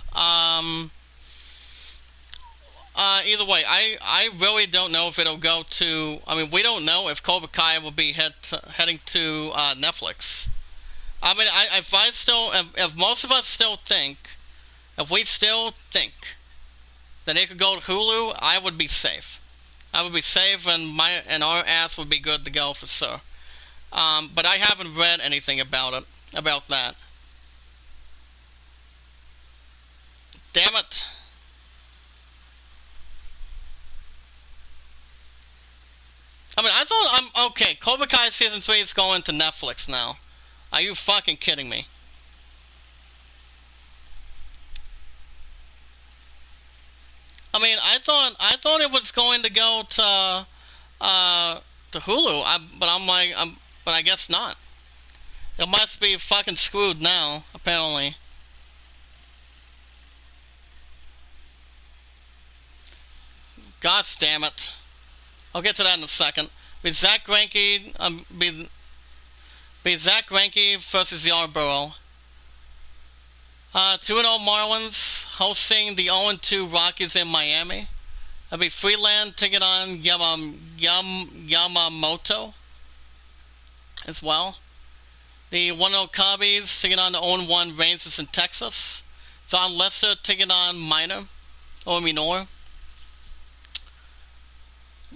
Either way, I really don't know if it'll go to... I mean, we don't know if Cobra Kai will be heading to Netflix. I mean, if most of us still think, if we still think that it could go to Hulu, I would be safe. I would be safe, and our ass would be good to go for sure. But I haven't read anything about that. Damn it. I mean, I thought okay, Cobra Kai Season 3 is going to Netflix now. Are you fucking kidding me? I mean, I thought it was going to go to Hulu, but I guess not. It must be fucking screwed now, apparently. Gosh damn it. I'll get to that in a second. Be Zach Greinke versus Yarborough. 2-0 Marlins hosting the 0-2 Rockies in Miami. That'll be Freeland taking on Yamamoto. as well. The 1-0 Cubbies taking on the 0-1 Rangers in Texas. Don Lester taking on Minor, or Minor.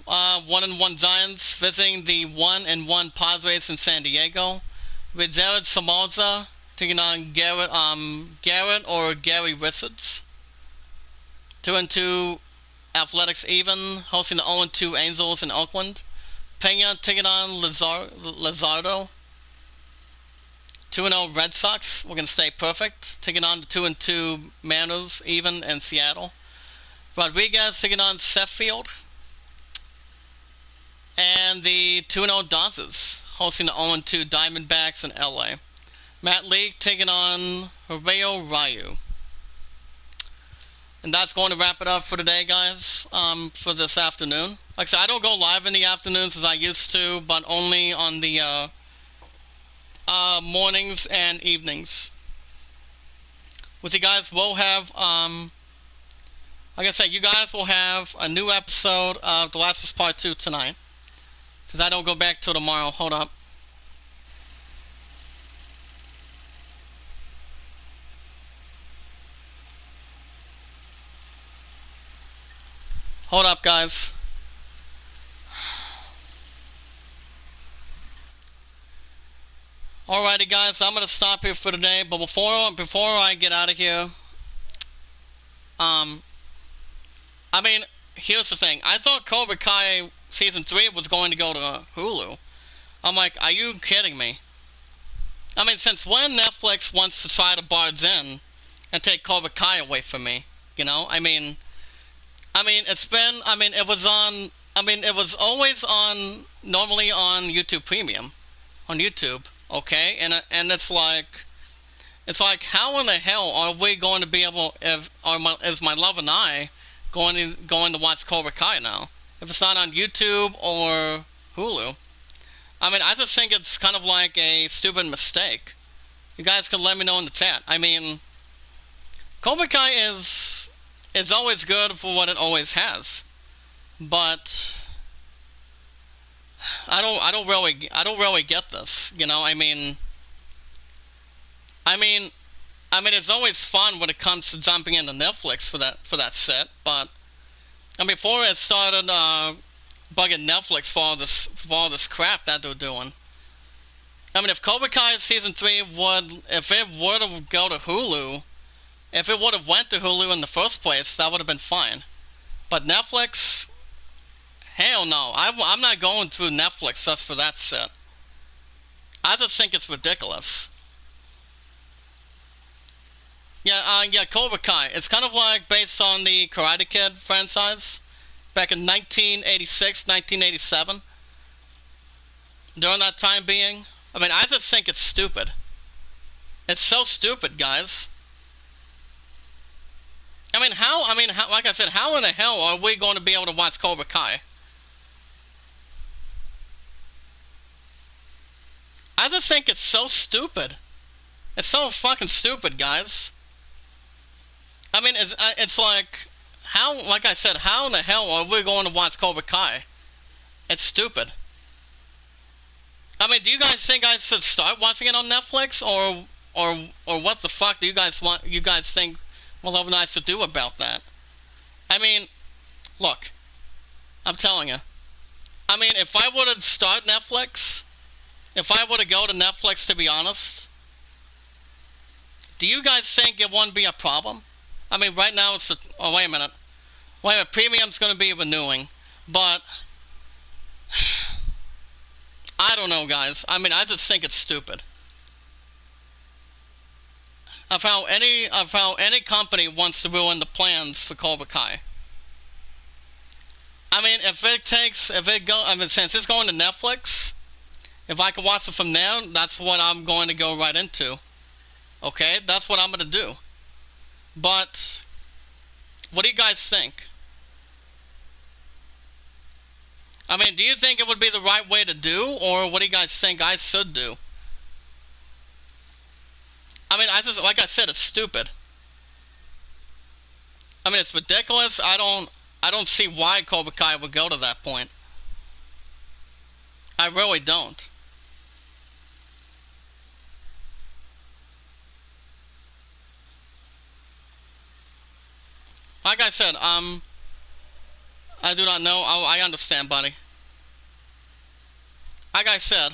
1-1 Giants visiting the 1-1 Padres in San Diego. With Jared Samalza taking on Garrett or Gary Richards. 2-2 Athletics even, hosting the 0-2 Angels in Oakland. Pena taking on Lizardo. 2-0 Red Sox, we're going to stay perfect, taking on the 2-2 Mariners even in Seattle. Rodriguez taking on Sheffield. And the 2-0 Dodgers, hosting the 0-2 Diamondbacks in LA. Matt Leake taking on Rio Ryu. And that's going to wrap it up for today, guys, for this afternoon. Like I said, I don't go live in the afternoons as I used to, but only on the mornings and evenings. Which you guys will have, like I said, you guys will have a new episode of The Last of Us Part 2 tonight. Because I don't go back till tomorrow. Hold up. Hold up, guys. Alrighty, guys, I'm gonna stop here for today. But before I get out of here, I mean, here's the thing. I thought Cobra Kai Season 3 was going to go to Hulu. I'm like, are you kidding me? I mean, since when Netflix wants to try to barge in and take Cobra Kai away from me? You know, I mean, it's been, it was always on, normally on YouTube Premium, on YouTube, okay? And it's like, how in the hell are we going to be able, is my love and I going to watch Cobra Kai now? If it's not on YouTube or Hulu. I mean, I just think it's kind of like a stupid mistake. You guys can let me know in the chat. I mean, Cobra Kai is always good for what it always has, but I don't really get this. You know, I mean, it's always fun when it comes to jumping into Netflix for that set, but before it started bugging Netflix for all this crap that they're doing. I mean, if Cobra Kai Season 3 if it would have go to Hulu, if it would have went to Hulu in the first place, that would have been fine. But Netflix, hell no. I'm not going through Netflix just for that set. I just think it's ridiculous. Yeah, Cobra Kai. It's kind of like based on the Karate Kid franchise back in 1986, 1987. During that time being, I just think it's stupid. It's so stupid, guys. How, like I said, how in the hell are we going to be able to watch Cobra Kai? I just think it's so stupid. It's so fucking stupid, guys. It's like, how, like I said, how in the hell are we going to watch Cobra Kai? It's stupid. Do you guys think I should start watching it on Netflix, or what the fuck do you guys think my love and I should do about that? Look, I'm telling you. If I were to start Netflix, if I were to go to Netflix, to be honest, do you guys think it wouldn't be a problem? Right now it's oh, wait a minute. Premium's going to be renewing, but I don't know, guys. I just think it's stupid. Of how any company wants to ruin the plans for Cobra Kai. Since it's going to Netflix, if I can watch it from there, that's what I'm going to go right into. Okay, that's what I'm going to do. But what do you guys think? Do you think it would be the right way to do, or what do you guys think I should do? Like I said, it's stupid. It's ridiculous. I don't see why Cobra Kai would go to that point. I really don't. Like I said, I do not know. I understand, buddy. Like I said,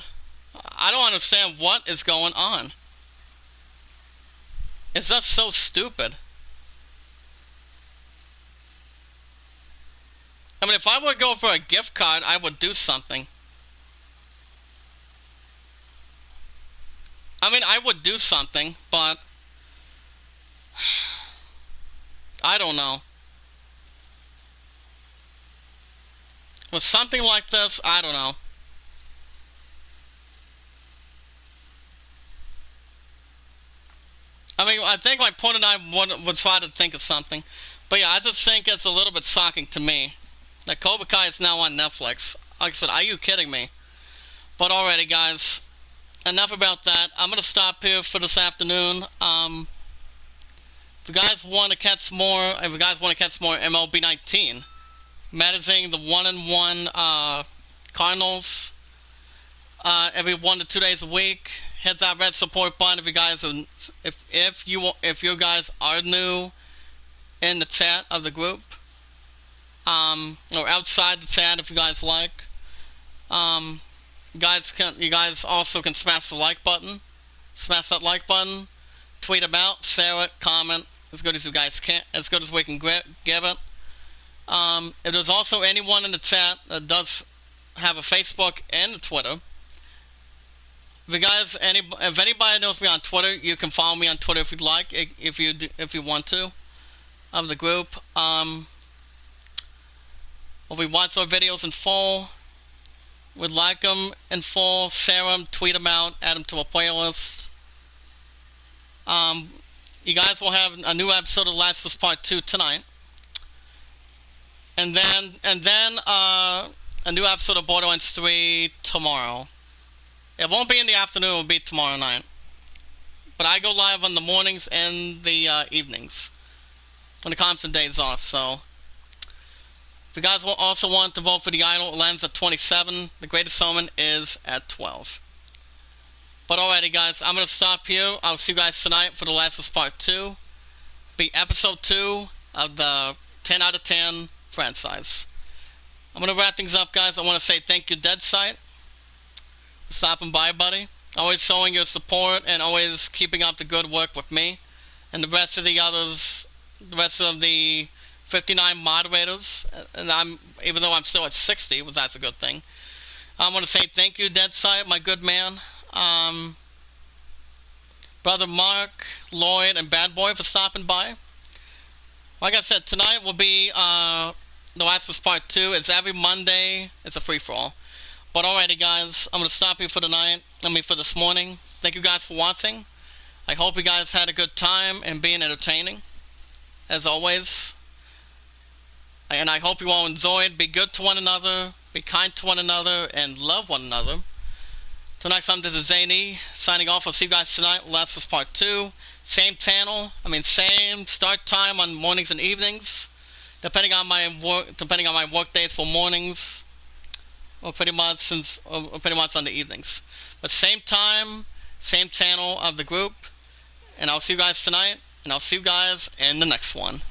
I don't understand what is going on. It's just so stupid. I mean, if I were to go for a gift card, I would do something. I mean, I would do something, but I don't know. With something like this, I don't know. I mean, I think my point and I would try to think of something. But yeah, I just think it's a little bit shocking to me that Cobra Kai is now on Netflix. Like I said, are you kidding me? But alrighty, guys. Enough about that. I'm going to stop here for this afternoon. If you guys want to catch more, MLB 19, managing the 1-1 Cardinals every 1 to 2 days a week. Hit that red support button if you guys are, if you guys are new in the chat of the group, or outside the chat if you guys like. You guys also can smash the like button. Smash that like button. Tweet about, share it, comment as good as you guys can, as good as we can give it. If there's also anyone in the chat that does have a Facebook and a Twitter, if anybody knows me on Twitter, you can follow me on Twitter if you'd like, if you want to, of the group. If we watch our videos in full, we'd like them in full, share them, tweet them out, add them to a playlist. You guys will have a new episode of Last of Us Part 2 tonight. And then a new episode of Borderlands 3 tomorrow. It won't be in the afternoon, it will be tomorrow night. But I go live on the mornings and the evenings, when the constant days off, so. If you guys also want to vote for The Idol, it lands at 27. The Greatest Showman is at 12. But alrighty, guys, I'm going to stop here. I'll see you guys tonight for The Last of Us Part 2. Be episode 2 of the 10 out of 10 franchise. I'm going to wrap things up, guys. I want to say thank you, Deadsight, for stopping by, buddy. Always showing your support and always keeping up the good work with me. And the rest of the 59 moderators, and even though I'm still at 60, well, that's a good thing. I want to say thank you, Deadsight, my good man. Brother Mark, Lloyd, and Bad Boy for stopping by. Like I said, tonight will be The Last of Us Part 2. It's every Monday. It's a free-for-all. But alrighty, guys, I'm going to stop here for tonight. For this morning. Thank you guys for watching. I hope you guys had a good time and being entertaining, as always. And I hope you all enjoyed. Be good to one another, be kind to one another, and love one another. Till next time, this is Zany, signing off. I'll see you guys tonight. Last was Part 2. Same channel, same start time on mornings and evenings. Depending on my work days for mornings, or pretty much on the evenings. But same time, same channel of the group. And I'll see you guys tonight, and I'll see you guys in the next one.